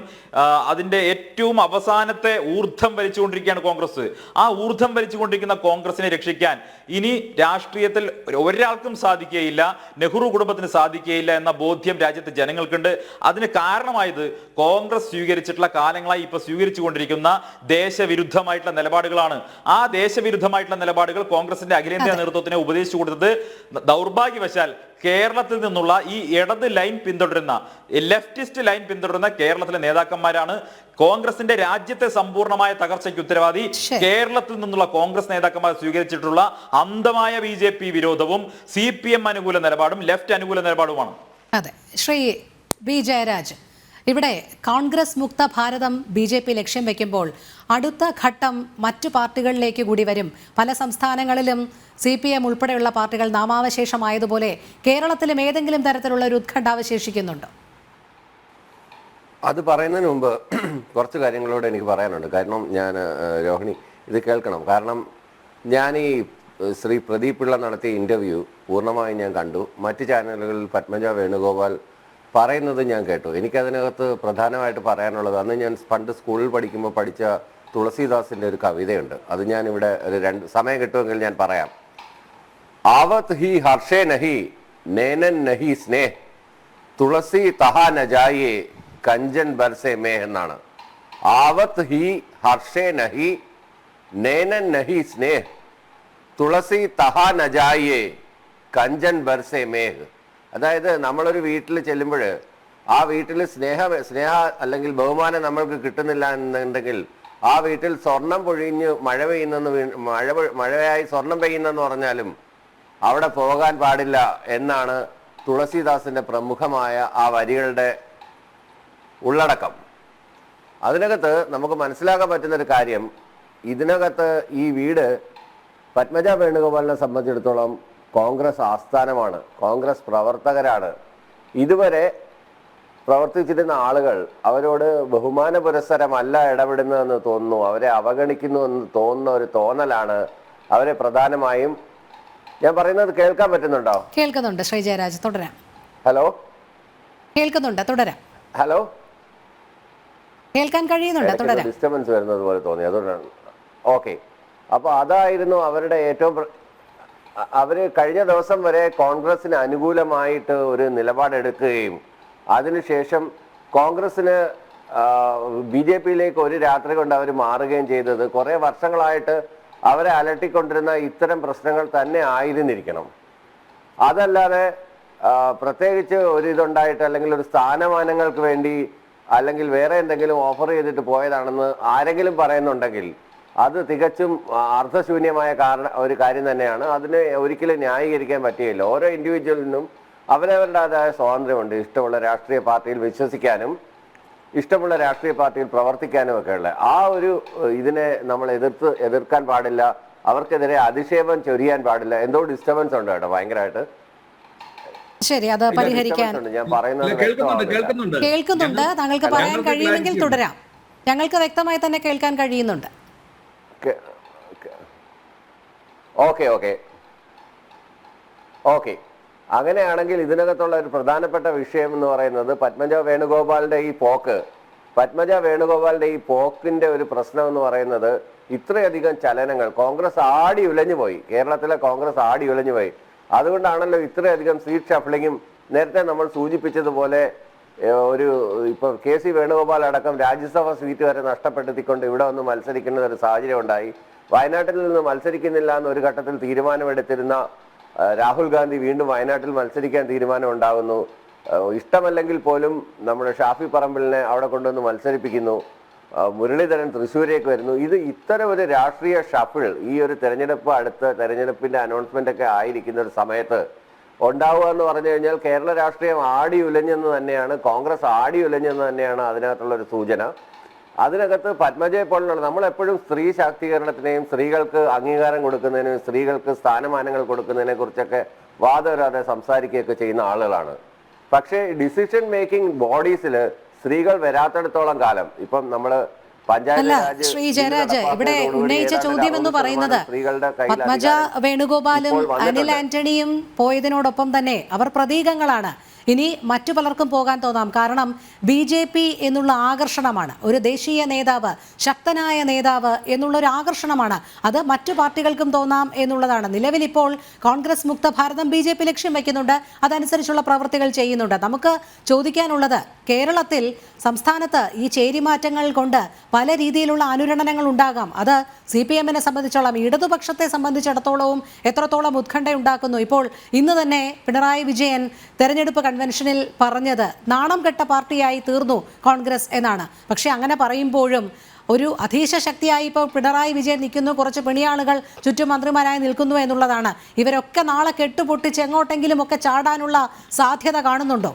അതിന്റെ ഏറ്റവും അവസാനത്തെ ഊർധ്വം വലിച്ചുകൊണ്ടിരിക്കുകയാണ് കോൺഗ്രസ്. ആ ഊർധ്വം വലിച്ചുകൊണ്ടിരിക്കുന്ന കോൺഗ്രസിനെ രക്ഷിക്കാൻ ഇനി രാഷ്ട്രീയത്തിൽ ഒരാൾക്കും സാധിക്കുകയില്ല, നെഹ്റു കുടുംബത്തിന് സാധിക്കുകയില്ല എന്ന ബോധ്യം രാജ്യത്തെ ജനങ്ങൾക്കുണ്ട്. അതിന് കാരണമായത് കോൺഗ്രസ് സ്വീകരിച്ചിട്ടുള്ള കാലങ്ങളായി ഇപ്പൊ സ്വീകരിച്ചുകൊണ്ടിരിക്കുന്ന ദേശവിരുദ്ധമായിട്ടുള്ള നിലപാടുകളാണ്. ആ ദേശവിരുദ്ധമായിട്ടുള്ള നിലപാടുകൾ കോൺഗ്രസിന്റെ അഖിലേന്ത്യാ നേതൃത്വത്തിനെ ഉപദേശിച്ചു കൊടുത്തത് ദൗർഭാഗ്യവശാൽ കേരളത്തിൽ നിന്നുള്ള ഈ ഇടത് ലൈൻ പിന്തുടരുന്ന, ലെഫ്റ്റിസ്റ്റ് ലൈൻ പിന്തുടരുന്ന കേരളത്തിലെ നേതാക്കന്മാരാണ്. കോൺഗ്രസിന്റെ രാജ്യത്തെ സമ്പൂർണമായ തകർച്ചയ്ക്ക് ഉത്തരവാദി കേരളത്തിൽ നിന്നുള്ള കോൺഗ്രസ് നേതാക്കന്മാർ സ്വീകരിച്ചിട്ടുള്ള അന്ധമായ BJP വിരോധവും CPM അനുകൂല നിലപാടും ലെഫ്റ്റ് അനുകൂല നിലപാടുമാണ്. അതെ, ശ്രീ B. ജയരാജ്, ഇവിടെ കോൺഗ്രസ് മുക്ത ഭാരതം BJP ലക്ഷ്യം വെക്കുമ്പോൾ അടുത്ത ഘട്ടം മറ്റു പാർട്ടികളിലേക്ക് കൂടി വരും. പല സംസ്ഥാനങ്ങളിലും CPM ഉൾപ്പെടെയുള്ള പാർട്ടികൾ നാമാവശേഷമായതുപോലെ കേരളത്തിലും ഏതെങ്കിലും തരത്തിലുള്ള ഒരു ഉത്കണ്ഠ അവശേഷിക്കുന്നുണ്ടോ? അത് പറയുന്നതിന് മുമ്പ് കുറച്ച് കാര്യങ്ങളോട് എനിക്ക് പറയാനുണ്ട്. കാരണം ഞാൻ രോഹിണി ഇത് കേൾക്കണം. കാരണം ഞാൻ ഈ ശ്രീ പ്രദീപ് പിള്ള നടത്തിയ ഇൻ്റർവ്യൂ പൂർണ്ണമായും ഞാൻ കണ്ടു. മറ്റ് ചാനലുകളിൽ പത്മജ വേണുഗോപാൽ പറയുന്നത് ഞാൻ കേട്ടു. എനിക്കതിനകത്ത് പ്രധാനമായിട്ട് പറയാനുള്ളത്, അന്ന് ഞാൻ പണ്ട് സ്കൂളിൽ പഠിക്കുമ്പോൾ പഠിച്ച തുളസീദാസിൻ്റെ ഒരു കവിതയുണ്ട്. അത് ഞാനിവിടെ ഒരു സമയം കിട്ടുമെങ്കിൽ ഞാൻ പറയാം. ആവത് ഹി ഹർഷേ നഹി നേനൻ നഹി സ്നേഹ് തുളസി തഹാ നജായേ കഞ്ചൻ ബർസെ മേ എന്നാണ്. ആവത് ഹി ഹർഷേ നഹി നേനൻ നഹി സ്നേഹ് തുളസി തഹാ നജായേ കഞ്ചൻ ബർസെ മേഹ്. അതായത് നമ്മളൊരു വീട്ടിൽ ചെല്ലുമ്പോൾ ആ വീട്ടിൽ സ്നേഹ അല്ലെങ്കിൽ ബഹുമാനം നമ്മൾക്ക് കിട്ടുന്നില്ല എന്നുണ്ടെങ്കിൽ ആ വീട്ടിൽ സ്വർണം പൊഴിഞ്ഞ് മഴയായി സ്വർണം പെയ്യുന്നെന്ന് പറഞ്ഞാലും അവിടെ പോകാൻ പാടില്ല എന്നാണ് തുളസീദാസിന്റെ പ്രമുഖമായ ആ വരികളുടെ ഉള്ളടക്കം. അതിനകത്ത് നമുക്ക് മനസ്സിലാക്കാൻ പറ്റുന്നൊരു കാര്യം, ഇതിനകത്ത് ഈ വീട് പത്മജ വേണുഗോപാലിനെ സംബന്ധിച്ചിടത്തോളം കോൺഗ്രസ് ആസ്ഥാനമാണ്, കോൺഗ്രസ് പ്രവർത്തകരാണ്. ഇതുവരെ പ്രവർത്തിച്ചിരുന്ന ആളുകൾ അവരോട് ബഹുമാന പുരസ്സരമല്ല ഇടപെടുന്നതെന്ന് തോന്നുന്നു, അവരെ അവഗണിക്കുന്നു എന്ന് തോന്നുന്ന ഒരു തോന്നലാണ് അവരെ പ്രധാനമായും. ഞാൻ പറയുന്നത് കേൾക്കാൻ പറ്റുന്നുണ്ടോ? കേൾക്കുന്നുണ്ട് ശ്രീ ജയരാജ്, തുടരാം. ഹലോ, കേൾക്കുന്നുണ്ട്, തുടരാം. ഹലോ, കേൾക്കാൻ കഴിയുന്നുണ്ട്, തുടരാം. ഡിസ്റ്റർബൻസ് വരുന്നത് പോലെ തോന്നി, അതുകൊണ്ടാണ്. ഓക്കെ, അപ്പൊ അതായിരുന്നു അവരുടെ ഏറ്റവും അവര് കഴിഞ്ഞ ദിവസം വരെ കോൺഗ്രസിന് അനുകൂലമായിട്ട് ഒരു നിലപാടെടുക്കുകയും അതിനുശേഷം കോൺഗ്രസിന് BJP-യിലേക്ക് ഒരു രാത്രി കൊണ്ട് അവർ മാറുകയും ചെയ്തത് കുറെ വർഷങ്ങളായിട്ട് അവരെ അലട്ടിക്കൊണ്ടിരുന്ന ഇത്തരം പ്രശ്നങ്ങൾ തന്നെ ആയിരുന്നിരിക്കണം. അതല്ലാതെ പ്രത്യേകിച്ച് ഒരു ഇതുണ്ടായിട്ട് അല്ലെങ്കിൽ ഒരു സ്ഥാനമാനങ്ങൾക്ക് വേണ്ടി അല്ലെങ്കിൽ വേറെ എന്തെങ്കിലും ഓഫർ ചെയ്തിട്ട് പോയതാണെന്ന് ആരെങ്കിലും പറയുന്നുണ്ടെങ്കിൽ അത് തികച്ചും അർത്ഥശൂന്യമായ ഒരു കാര്യം തന്നെയാണ്. അതിനെ ഒരിക്കലും ന്യായീകരിക്കാൻ പറ്റുകയില്ല. ഓരോ ഇൻഡിവിജ്വലിനും അവരവരുടേതായ സ്വാതന്ത്ര്യമുണ്ട്. ഇഷ്ടമുള്ള രാഷ്ട്രീയ പാർട്ടിയിൽ വിശ്വസിക്കാനും ഇഷ്ടമുള്ള രാഷ്ട്രീയ പാർട്ടിയിൽ പ്രവർത്തിക്കാനും ഒക്കെ ഉള്ള ആ ഒരു ഇതിനെ നമ്മൾ എതിർക്കാൻ പാടില്ല. അവർക്കെതിരെ അധിക്ഷേപം ചൊരിയാൻ പാടില്ല. എന്തോ ഡിസ്റ്റർബൻസ് ഉണ്ട് കേട്ടോ, ഭയങ്കരമായിട്ട്. ശരി, അത് പരിഹരിക്കാൻ ഞാൻ പറയുന്നത് കേൾക്കുന്നുണ്ട്. താങ്കൾക്ക് പറയാൻ കഴിയുമെങ്കിൽ തുടരാം. ഞങ്ങൾക്ക് വ്യക്തമായി തന്നെ കേൾക്കാൻ കഴിയുന്നുണ്ട്. ഓക്കെ ഓക്കെ ഓക്കെ അങ്ങനെയാണെങ്കിൽ ഇതിനകത്തുള്ള ഒരു പ്രധാനപ്പെട്ട വിഷയം എന്ന് പറയുന്നത് പത്മജ വേണുഗോപാലിന്റെ ഈ പോക്കിന്റെ ഒരു പ്രശ്നം എന്ന് പറയുന്നത് ഇത്രയധികം ചലനങ്ങൾ കോൺഗ്രസ് ആടി ഉലഞ്ഞു പോയി. കേരളത്തിലെ കോൺഗ്രസ് ആടി ഉലഞ്ഞു പോയി. അതുകൊണ്ടാണല്ലോ ഇത്രയധികം സീറ്റ് ഷഫ്ലിങ്ങും നേരത്തെ നമ്മൾ സൂചിപ്പിച്ചതുപോലെ ഇപ്പൊ KC വേണുഗോപാൽ അടക്കം രാജ്യസഭ സീറ്റ് വരെ നഷ്ടപ്പെടുത്തിക്കൊണ്ട് ഇവിടെ വന്ന് മത്സരിക്കുന്ന ഒരു സാഹചര്യം ഉണ്ടായി. വയനാട്ടിൽ നിന്ന് മത്സരിക്കുന്നില്ല എന്ന് ഒരു ഘട്ടത്തിൽ തീരുമാനമെടുത്തിരുന്ന രാഹുൽ ഗാന്ധി വീണ്ടും വയനാട്ടിൽ മത്സരിക്കാൻ തീരുമാനം ഉണ്ടാകുന്നു. ഇഷ്ടമല്ലെങ്കിൽ പോലും നമ്മുടെ ഷാഫി പറമ്പിലിനെ അവിടെ കൊണ്ടുവന്ന് മത്സരിപ്പിക്കുന്നു. മുരളീധരൻ തൃശ്ശൂരേക്ക് വരുന്നു. ഇത്തരം ഒരു രാഷ്ട്രീയ ഷഫിൾ ഈ ഒരു അടുത്ത തെരഞ്ഞെടുപ്പിന്റെ അനൗൺസ്മെന്റ് ഒക്കെ ആയിരിക്കുന്ന ഒരു സമയത്ത് ഉണ്ടാവുക എന്ന് പറഞ്ഞു കഴിഞ്ഞാൽ കേരള രാഷ്ട്രീയം ആടി ഉലഞ്ഞെന്ന് തന്നെയാണ്, കോൺഗ്രസ് ആടി ഉലഞ്ഞെന്ന് തന്നെയാണ് അതിനകത്തുള്ള ഒരു സൂചന. അതിനകത്ത് പത്മജയെ പോലുള്ള നമ്മളെപ്പോഴും സ്ത്രീ ശാക്തീകരണത്തിനെയും സ്ത്രീകൾക്ക് അംഗീകാരം കൊടുക്കുന്നതിനും സ്ത്രീകൾക്ക് സ്ഥാനമാനങ്ങൾ കൊടുക്കുന്നതിനെ കുറിച്ചൊക്കെ വാദവരാതെ സംസാരിക്കുകയൊക്കെ ചെയ്യുന്ന ആളുകളാണ്. പക്ഷേ ഡിസിഷൻ മേക്കിംഗ് ബോഡീസിൽ സ്ത്രീകൾ വരാത്തിടത്തോളം കാലം ഇപ്പം നമ്മള് ശ്രീ ജയരാജ്, ഇവിടെ ഉന്നയിച്ച ചോദ്യം എന്ന് പറയുന്നത് പത്മജ വേണുഗോപാലും അനിൽ ആന്റണിയും പോയതിനോടൊപ്പം തന്നെ അവർ പ്രതീകങ്ങളാണ്. ഇനി മറ്റു പലർക്കും പോകാൻ തോന്നാം. കാരണം BJP എന്നുള്ള ആകർഷണമാണ്, ഒരു ദേശീയ നേതാവ്, ശക്തനായ നേതാവ് എന്നുള്ളൊരു ആകർഷണമാണ്. അത് മറ്റു പാർട്ടികൾക്കും തോന്നാം എന്നുള്ളതാണ്. നിലവിലിപ്പോൾ കോൺഗ്രസ് മുക്ത ഭാരതം BJP ലക്ഷ്യം വയ്ക്കുന്നുണ്ട്, അതനുസരിച്ചുള്ള പ്രവൃത്തികൾ ചെയ്യുന്നുണ്ട്. നമുക്ക് ചോദിക്കാനുള്ളത്, കേരളത്തിൽ സംസ്ഥാനത്ത് ഈ ചേരിമാറ്റങ്ങൾ കൊണ്ട് പല രീതിയിലുള്ള അനുരണനങ്ങൾ ഉണ്ടാകാം. അത് CPM-നെ സംബന്ധിച്ചോളം, ഇടതുപക്ഷത്തെ സംബന്ധിച്ചിടത്തോളവും എത്രത്തോളം ഉത്കണ്ഠ ഉണ്ടാക്കുന്നു. ഇപ്പോൾ ഇന്ന് തന്നെ പിണറായി വിജയൻ തെരഞ്ഞെടുപ്പ് കൺവെൻഷനിൽ പറഞ്ഞത് നാണം കെട്ട പാർട്ടിയായി തീർന്നു കോൺഗ്രസ് എന്നാണ്. പക്ഷെ അങ്ങനെ പറയുമ്പോഴും ഒരു അധീശ ശക്തിയായി ഇപ്പോൾ പിണറായി വിജയൻ നിൽക്കുന്നു, കുറച്ച് പിണിയാളുകൾ ചുറ്റും മന്ത്രിമാരായി നിൽക്കുന്നു എന്നുള്ളതാണ്. ഇവരൊക്കെ നാളെ കെട്ടുപൊട്ടിച്ച് എങ്ങോട്ടെങ്കിലും ഒക്കെ ചാടാനുള്ള സാധ്യത കാണുന്നുണ്ടോ?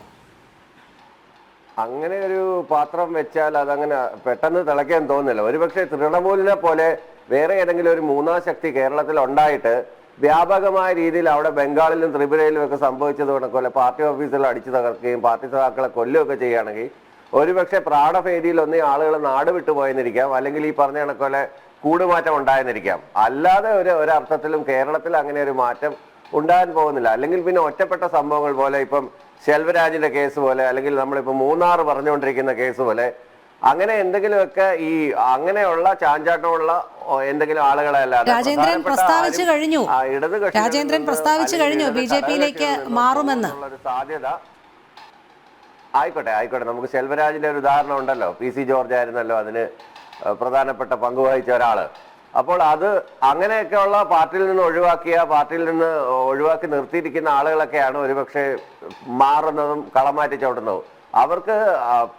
അങ്ങനെ ഒരു പാത്രം വെച്ചാൽ അതങ്ങനെ പെട്ടെന്ന് തിളയ്ക്കാൻ തോന്നില്ല. ഒരുപക്ഷെ തൃണമൂലിനെ പോലെ വേറെ ഏതെങ്കിലും ഒരു മൂന്നാം ശക്തി കേരളത്തിൽ ഉണ്ടായിട്ട് വ്യാപകമായ രീതിയിൽ അവിടെ ബംഗാളിലും ത്രിപുരയിലും ഒക്കെ സംഭവിച്ചത് കണക്കോലെ പാർട്ടി ഓഫീസുകൾ അടിച്ചു തകർക്കുകയും പാർട്ടി സഖാക്കളെ കൊല്ലുകയൊക്കെ ചെയ്യുകയാണെങ്കിൽ ഒരുപക്ഷെ പ്രാണഭേദിയിൽ ഒന്നേ ആളുകൾ നാട് വിട്ടുപോയെന്നിരിക്കാം, അല്ലെങ്കിൽ ഈ പറഞ്ഞ കണക്കോലെ കൂടുമാറ്റം ഉണ്ടായെന്നിരിക്കാം. അല്ലാതെ ഒരർത്ഥത്തിലും കേരളത്തിൽ അങ്ങനെ ഒരു മാറ്റം ഉണ്ടാകാൻ പോകുന്നില്ല. അല്ലെങ്കിൽ പിന്നെ ഒറ്റപ്പെട്ട സംഭവങ്ങൾ പോലെ ഇപ്പം ശെൽവരാജിന്റെ കേസ് പോലെ, അല്ലെങ്കിൽ നമ്മളിപ്പോൾ മൂന്നാർ പറഞ്ഞുകൊണ്ടിരിക്കുന്ന കേസ് പോലെ, അങ്ങനെ എന്തെങ്കിലുമൊക്കെ ഈ അങ്ങനെയുള്ള ചാഞ്ചാട്ടമുള്ള എന്തെങ്കിലും ആളുകളെ അല്ലാതെ രാജേന്ദ്രൻ പ്രസ്താവിച്ചു കഴിഞ്ഞു BJP-യിലേക്ക് മാറുമെന്ന് സാധ്യത. ആയിക്കോട്ടെ, നമുക്ക് ശെൽവരാജിന്റെ ഒരു ഉദാഹരണം ഉണ്ടല്ലോ. PC ജോർജ് ആയിരുന്നല്ലോ അതിന് പ്രധാനപ്പെട്ട പങ്ക് വഹിച്ച ഒരാള്. അപ്പോൾ അത് അങ്ങനെയൊക്കെയുള്ള പാർട്ടിയിൽ നിന്ന് ഒഴിവാക്കി നിർത്തിയിരിക്കുന്ന ആളുകളൊക്കെയാണ് ഒരുപക്ഷെ മാറുന്നതും കളമാറ്റി ചവിട്ടുന്നതും. അവർക്ക്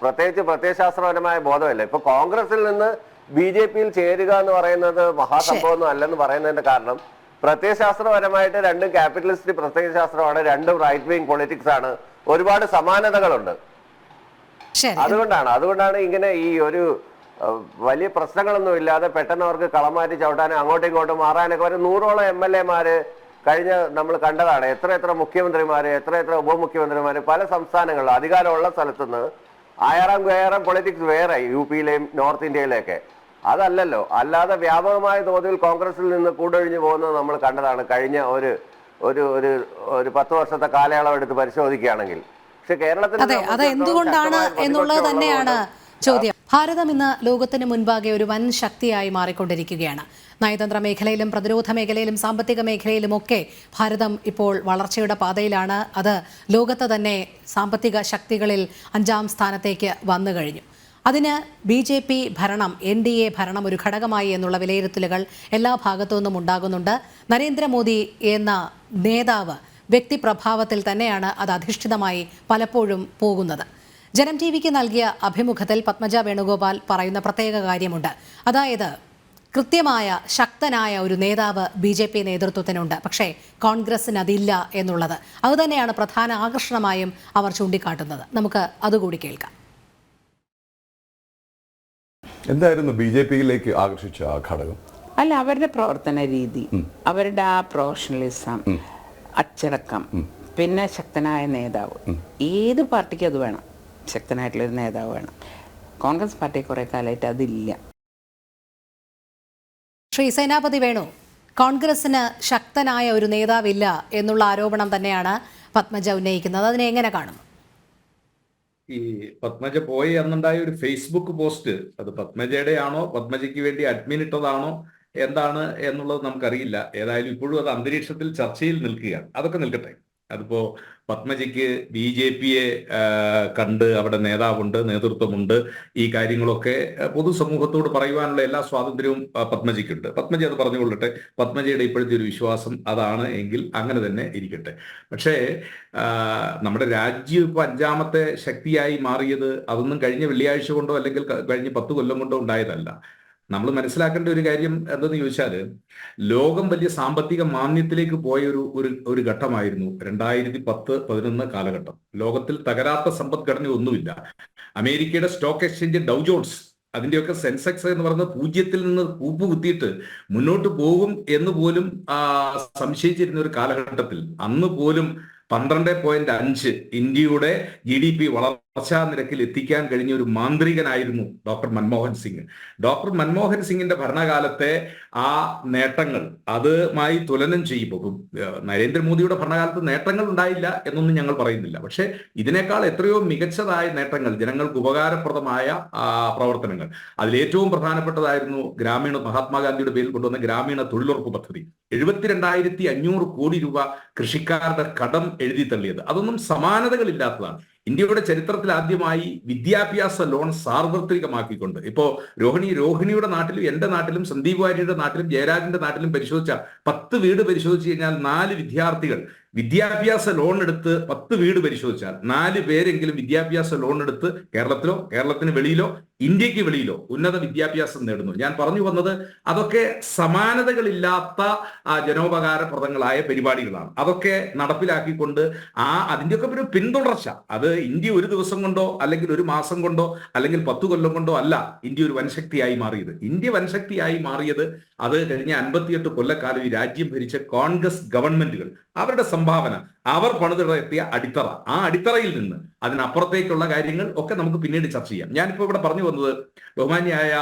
പ്രത്യേകിച്ച് പ്രത്യയശാസ്ത്രപരമായ ബോധമില്ല. ഇപ്പൊ കോൺഗ്രസിൽ നിന്ന് BJP-യിൽ ചേരുക എന്ന് പറയുന്നത് മഹാസംഭവമൊന്നും അല്ലെന്ന് പറയുന്നതിന്റെ കാരണം പ്രത്യയശാസ്ത്രപരമായിട്ട് രണ്ടും ക്യാപിറ്റലിസ്റ്റ് പ്രത്യയശാസ്ത്രമാണ്, രണ്ടും റൈറ്റ് വിങ് പൊളിറ്റിക്സ് ആണ്, ഒരുപാട് സമാനതകളുണ്ട്. അതുകൊണ്ടാണ് ഇങ്ങനെ ഈ ഒരു വലിയ പ്രശ്നങ്ങളൊന്നും ഇല്ലാതെ പെട്ടെന്ന് അവർക്ക് കളമാറ്റി ചവിട്ടാനും അങ്ങോട്ടും ഇങ്ങോട്ടും മാറാനൊക്കെ ഒരു 100ഓളം MLA-മാര് കഴിഞ്ഞ നമ്മൾ കണ്ടതാണ്. എത്ര മുഖ്യമന്ത്രിമാര്, എത്ര ഉപമുഖ്യമന്ത്രിമാര് പല സംസ്ഥാനങ്ങളിലും അധികാരമുള്ള സ്ഥലത്തുനിന്ന് ആയാറാം പൊളിറ്റിക്സ് വേറെ, UP-യിലെയും നോർത്ത് ഇന്ത്യയിലെയൊക്കെ. അതല്ലല്ലോ, അല്ലാതെ വ്യാപകമായ തോതിൽ കോൺഗ്രസിൽ നിന്ന് കൂടൊഴിഞ്ഞു പോകുന്നത് നമ്മൾ കണ്ടതാണ് കഴിഞ്ഞ ഒരു 10 വർഷത്തെ കാലയളവ് എടുത്ത് പരിശോധിക്കുകയാണെങ്കിൽ. പക്ഷെ കേരളത്തിൽ അത് എന്തുകൊണ്ടാണ് എന്നുള്ളത് തന്നെയാണ് ചോദ്യം. ഭാരതം ഇന്ന് ലോകത്തിന് മുൻപാകെ ഒരു വൻ ശക്തിയായി മാറിക്കൊണ്ടിരിക്കുകയാണ്. നയതന്ത്ര മേഖലയിലും പ്രതിരോധ മേഖലയിലും സാമ്പത്തിക മേഖലയിലുമൊക്കെ ഭാരതം ഇപ്പോൾ വളർച്ചയുടെ പാതയിലാണ്. അത് ലോകത്ത് തന്നെ സാമ്പത്തിക ശക്തികളിൽ 5ാം സ്ഥാനത്തേക്ക് വന്നു കഴിഞ്ഞു. അതിന് BJP ഭരണം, NDA ഭരണം ഒരു ഘടകമായി എന്നുള്ള വിലയിരുത്തലുകൾ എല്ലാ ഭാഗത്തു നിന്നും ഉണ്ടാകുന്നുണ്ട്. നരേന്ദ്രമോദി എന്ന നേതാവ് വ്യക്തിപ്രഭാവത്തിൽ തന്നെയാണ് അത് അധിഷ്ഠിതമായി പലപ്പോഴും പോകുന്നത്. ജനം TV-ക്ക് നൽകിയ അഭിമുഖത്തിൽ പത്മജ വേണുഗോപാൽ പറയുന്ന പ്രത്യേക കാര്യമുണ്ട്. അതായത് കൃത്യമായ ശക്തനായ ഒരു നേതാവ് BJP നേതൃത്വത്തിനുണ്ട്, പക്ഷേ കോൺഗ്രസിന് അതില്ല എന്നുള്ളത്. അതുതന്നെയാണ് പ്രധാന ആകർഷണമായും അവർ ചൂണ്ടിക്കാട്ടുന്നത്. നമുക്ക് അതുകൂടി കേൾക്കാം. എന്തായിരുന്നു BJP-യിലേക്ക് ആകർഷിച്ച ആ ഘടകം? അല്ല, അവരുടെ പ്രവർത്തന രീതി, അവരുടെ ആ പ്രൊഫഷണലിസം, അച്ചടക്കം, പിന്നെ ശക്തനായ നേതാവ്. ഏത് പാർട്ടിക്കും അത് വേണം, ശക്തനായിട്ടുള്ളൊരു നേതാവ് വേണം. കോൺഗ്രസ് പാർട്ടി കുറെ കാലമായിട്ട് അതില്ല. ശ്രീ സേനാപതി വേണു, കോൺഗ്രസിന് ശക്തനായ ഒരു നേതാവില്ല എന്നുള്ള ആരോപണം തന്നെയാണ് പത്മജ ഉന്നയിക്കുന്നത്. അതിനെ എങ്ങനെ കാണുന്നു? ഈ പത്മജ പോയി അന്നുണ്ടായ ഒരു ഫേസ്ബുക്ക് പോസ്റ്റ്, അത് പത്മജയുടെ ആണോ പത്മജയ്ക്ക് വേണ്ടി അഡ്മിൻ ഇട്ടതാണോ എന്താണ് എന്നുള്ളത് നമുക്കറിയില്ല. ഏതായാലും ഇപ്പോഴും അത് അന്തരീക്ഷത്തിൽ ചർച്ചയിൽ നിൽക്കുകയാണ്. അതൊക്കെ നിൽക്കട്ടെ. അതിപ്പോ പത്മജയ്ക്ക് BJP-യെ കണ്ട് അവിടെ നേതാവുണ്ട്, നേതൃത്വമുണ്ട്, ഈ കാര്യങ്ങളൊക്കെ പൊതുസമൂഹത്തോട് പറയുവാനുള്ള എല്ലാ സ്വാതന്ത്ര്യവും പത്മജയ്ക്കുണ്ട്. പത്മജ അത് പറഞ്ഞുകൊള്ളട്ടെ. പത്മജയുടെ ഇപ്പോഴത്തെ ഒരു വിശ്വാസം അതാണ് എങ്കിൽ അങ്ങനെ തന്നെ ഇരിക്കട്ടെ. പക്ഷേ നമ്മുടെ രാജ്യം ഇപ്പൊ 5ാമത്തെ ശക്തിയായി മാറിയത് അതൊന്നും കഴിഞ്ഞ വെള്ളിയാഴ്ച കൊണ്ടോ അല്ലെങ്കിൽ കഴിഞ്ഞ 10 കൊല്ലം കൊണ്ടോ ഉണ്ടായതല്ല. നമ്മൾ മനസ്സിലാക്കേണ്ട ഒരു കാര്യം എന്തെന്ന് ചോദിച്ചാൽ, ലോകം വലിയ സാമ്പത്തിക മാന്ദ്യത്തിലേക്ക് പോയ ഒരു ഘട്ടമായിരുന്നു 2010-11 കാലഘട്ടം. ലോകത്തിൽ തകരാത്ത സമ്പദ്ഘടന ഒന്നുമില്ല. അമേരിക്കയുടെ സ്റ്റോക്ക് എക്സ്ചേഞ്ച് ഡൗ ജോൺസ്, അതിന്റെയൊക്കെ സെൻസെക്സ് എന്ന് പറയുന്നത് 0-ൽ നിന്ന് കൂപ്പ് കുത്തിയിട്ട് മുന്നോട്ട് പോകും എന്ന് പോലും സംശയിച്ചിരുന്ന ഒരു കാലഘട്ടത്തിൽ അന്ന് പോലും 12.5 ഇന്ത്യയുടെ GDP വളർച്ചാ നിരക്കിൽ എത്തിക്കാൻ കഴിഞ്ഞ ഒരു മാന്ത്രികനായിരുന്നു ഡോക്ടർ മൻമോഹൻ സിംഗ്. ഡോക്ടർ മൻമോഹൻ സിംഗിന്റെ ഭരണകാലത്തെ ആ നേട്ടങ്ങൾ അതുമായി തുലനം ചെയ്യുമ്പോൾ നരേന്ദ്രമോദിയുടെ ഭരണകാലത്ത് നേട്ടങ്ങൾ ഉണ്ടായില്ല എന്നൊന്നും ഞങ്ങൾ പറയുന്നില്ല. പക്ഷെ ഇതിനേക്കാൾ എത്രയോ മികച്ചതായ നേട്ടങ്ങൾ, ജനങ്ങൾക്ക് ഉപകാരപ്രദമായ പ്രവർത്തനങ്ങൾ, അതിലേറ്റവും പ്രധാനപ്പെട്ടതായിരുന്നു മഹാത്മാഗാന്ധിയുടെ പേരിൽ കൊണ്ടുവന്ന ഗ്രാമീണ തൊഴിലുറപ്പ് പദ്ധതി. 72,500 കോടി രൂപ കൃഷിക്കാരുടെ കടം എഴുതി തള്ളിയത്. അതൊന്നും സമാനതകളില്ലാത്തതാണ്. ഇന്ത്യയുടെ ചരിത്രത്തിൽ ആദ്യമായി വിദ്യാഭ്യാസ ലോൺ സാർവത്രികമാക്കിക്കൊണ്ട്, ഇപ്പോ രോഹിണിയുടെ നാട്ടിലും എന്റെ നാട്ടിലും സന്ദീപ് വാര്യരുടെ നാട്ടിലും ജയരാജന്റെ നാട്ടിലും പരിശോധിച്ച 10 വീട് പരിശോധിച്ചു കഴിഞ്ഞാൽ 4 വിദ്യാർത്ഥികൾ വിദ്യാഭ്യാസ ലോൺ എടുത്ത് 10 വീട് പരിശോധിച്ചാൽ 4 പേരെങ്കിലും വിദ്യാഭ്യാസ ലോൺ എടുത്ത് കേരളത്തിലോ കേരളത്തിന് വെളിയിലോ ഇന്ത്യക്ക് വെളിയിലോ ഉന്നത വിദ്യാഭ്യാസം നേടുന്നു. ഞാൻ പറഞ്ഞു വന്നത് അതൊക്കെ സമാനതകളില്ലാത്ത ജനോപകാരപ്രദങ്ങളായ പരിപാടികളാണ്. അതൊക്കെ നടപ്പിലാക്കിക്കൊണ്ട് അതിൻ്റെയൊക്കെ ഒരു പിന്തുടർച്ച, അത് ഇന്ത്യ ഒരു ദിവസം കൊണ്ടോ അല്ലെങ്കിൽ ഒരു മാസം കൊണ്ടോ അല്ലെങ്കിൽ 10 കൊല്ലം കൊണ്ടോ അല്ല ഇന്ത്യ ഒരു വൻശക്തിയായി മാറിയത്. ഇന്ത്യ വൻശക്തിയായി മാറിയത് അത് കഴിഞ്ഞ 58 കൊല്ലക്കാലം ഈ രാജ്യം ഭരിച്ച കോൺഗ്രസ് ഗവൺമെന്റുകൾ, അവരുടെ സംഭാവന, അവർ പണിതെത്തിയ അടിത്തറ, ആ അടിത്തറയിൽ നിന്ന് അതിനപ്പുറത്തേക്കുള്ള കാര്യങ്ങൾ ഒക്കെ നമുക്ക് പിന്നീട് ചർച്ച ചെയ്യാം. ഞാനിപ്പോ ഇവിടെ പറഞ്ഞു വന്നത് ബഹുമാന്യായ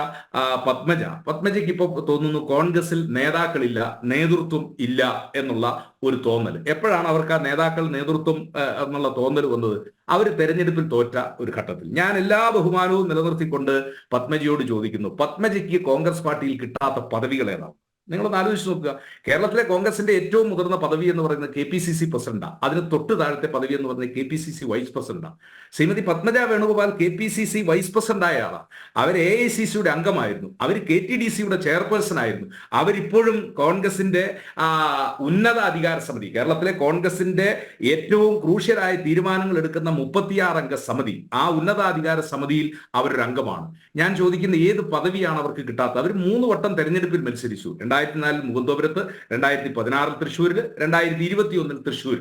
പത്മജയ്ക്ക് ഇപ്പോൾ തോന്നുന്നു കോൺഗ്രസിൽ നേതാക്കളില്ല, നേതൃത്വം ഇല്ല എന്നുള്ള ഒരു തോന്നൽ. എപ്പോഴാണ് അവർക്ക് ആ നേതൃത്വം എന്നുള്ള തോന്നൽ വന്നത്? അവർ തെരഞ്ഞെടുപ്പിൽ തോറ്റ ഒരു ഘട്ടത്തിൽ. ഞാൻ എല്ലാ ബഹുമാനവും നിലനിർത്തിക്കൊണ്ട് പത്മജിയോട് ചോദിക്കുന്നു, പത്മജിക്ക് കോൺഗ്രസ് പാർട്ടിയിൽ കിട്ടാത്ത പദവികൾ ഏതാണ്? നിങ്ങളൊന്ന് ആലോചിച്ച് നോക്കുക. കേരളത്തിലെ കോൺഗ്രസിന്റെ ഏറ്റവും മുതിർന്ന പദവി എന്ന് പറയുന്നത് KPCC പ്രസിഡന്റാണ്. അതിന് തൊട്ട് താഴത്തെ പദവി എന്ന് പറയുന്നത് KPCC വൈസ് പ്രസിഡന്റാണ്. Shrimati Padmaja Venugopal KPCC vice president ആയ ആളാണ്. അവർ AICCയുടെ അംഗമായിരുന്നു, അവർ KTDCയുടെ ചെയർപേഴ്സൺ ആയിരുന്നു. അവരിപ്പോഴും കോൺഗ്രസിന്റെ ഉന്നത അധികാര സമിതി, കേരളത്തിലെ കോൺഗ്രസിന്റെ ഏറ്റവും ക്രൂഷ്യലായ തീരുമാനങ്ങൾ എടുക്കുന്ന 36 അംഗ സമിതി, ആ ഉന്നതാധികാര സമിതിയിൽ അവരൊരു അംഗമാണ്. ഞാൻ ചോദിക്കുന്ന ഏത് പദവിയാണ് അവർക്ക് കിട്ടാത്തത്? അവർ 3 വട്ടം തെരഞ്ഞെടുപ്പിൽ മത്സരിച്ചു. 2004 മുകുന്ദപുരത്ത്, 2016 തൃശ്ശൂരിൽ, 2021 തൃശ്ശൂർ.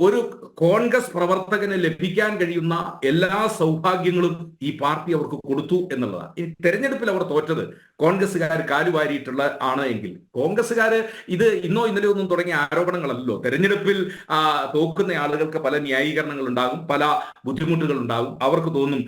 ഒരു കോൺഗ്രസ് പ്രവർത്തകന് ലഭിക്കാൻ കഴിയുന്ന എല്ലാ സൗഭാഗ്യങ്ങളും ഈ പാർട്ടി അവർക്ക് കൊടുത്തു എന്നുള്ളതാണ്. ഈ തെരഞ്ഞെടുപ്പിൽ അവർ തോറ്റത് കോൺഗ്രസ്സുകാർ കാലുവാരിയിട്ടുള്ള ആണ് എങ്കിൽ, കോൺഗ്രസ്സുകാർ ഇത് ഇന്നോ ഇന്നലെയോ ഒന്നും തുടങ്ങിയ ആരോപണങ്ങളല്ലോ. തെരഞ്ഞെടുപ്പിൽ തോക്കുന്ന ആളുകൾക്ക് പല ന്യായീകരണങ്ങൾ ഉണ്ടാകും, പല ബുദ്ധിമുട്ടുകൾ ഉണ്ടാകും. അവർക്ക് തോന്നും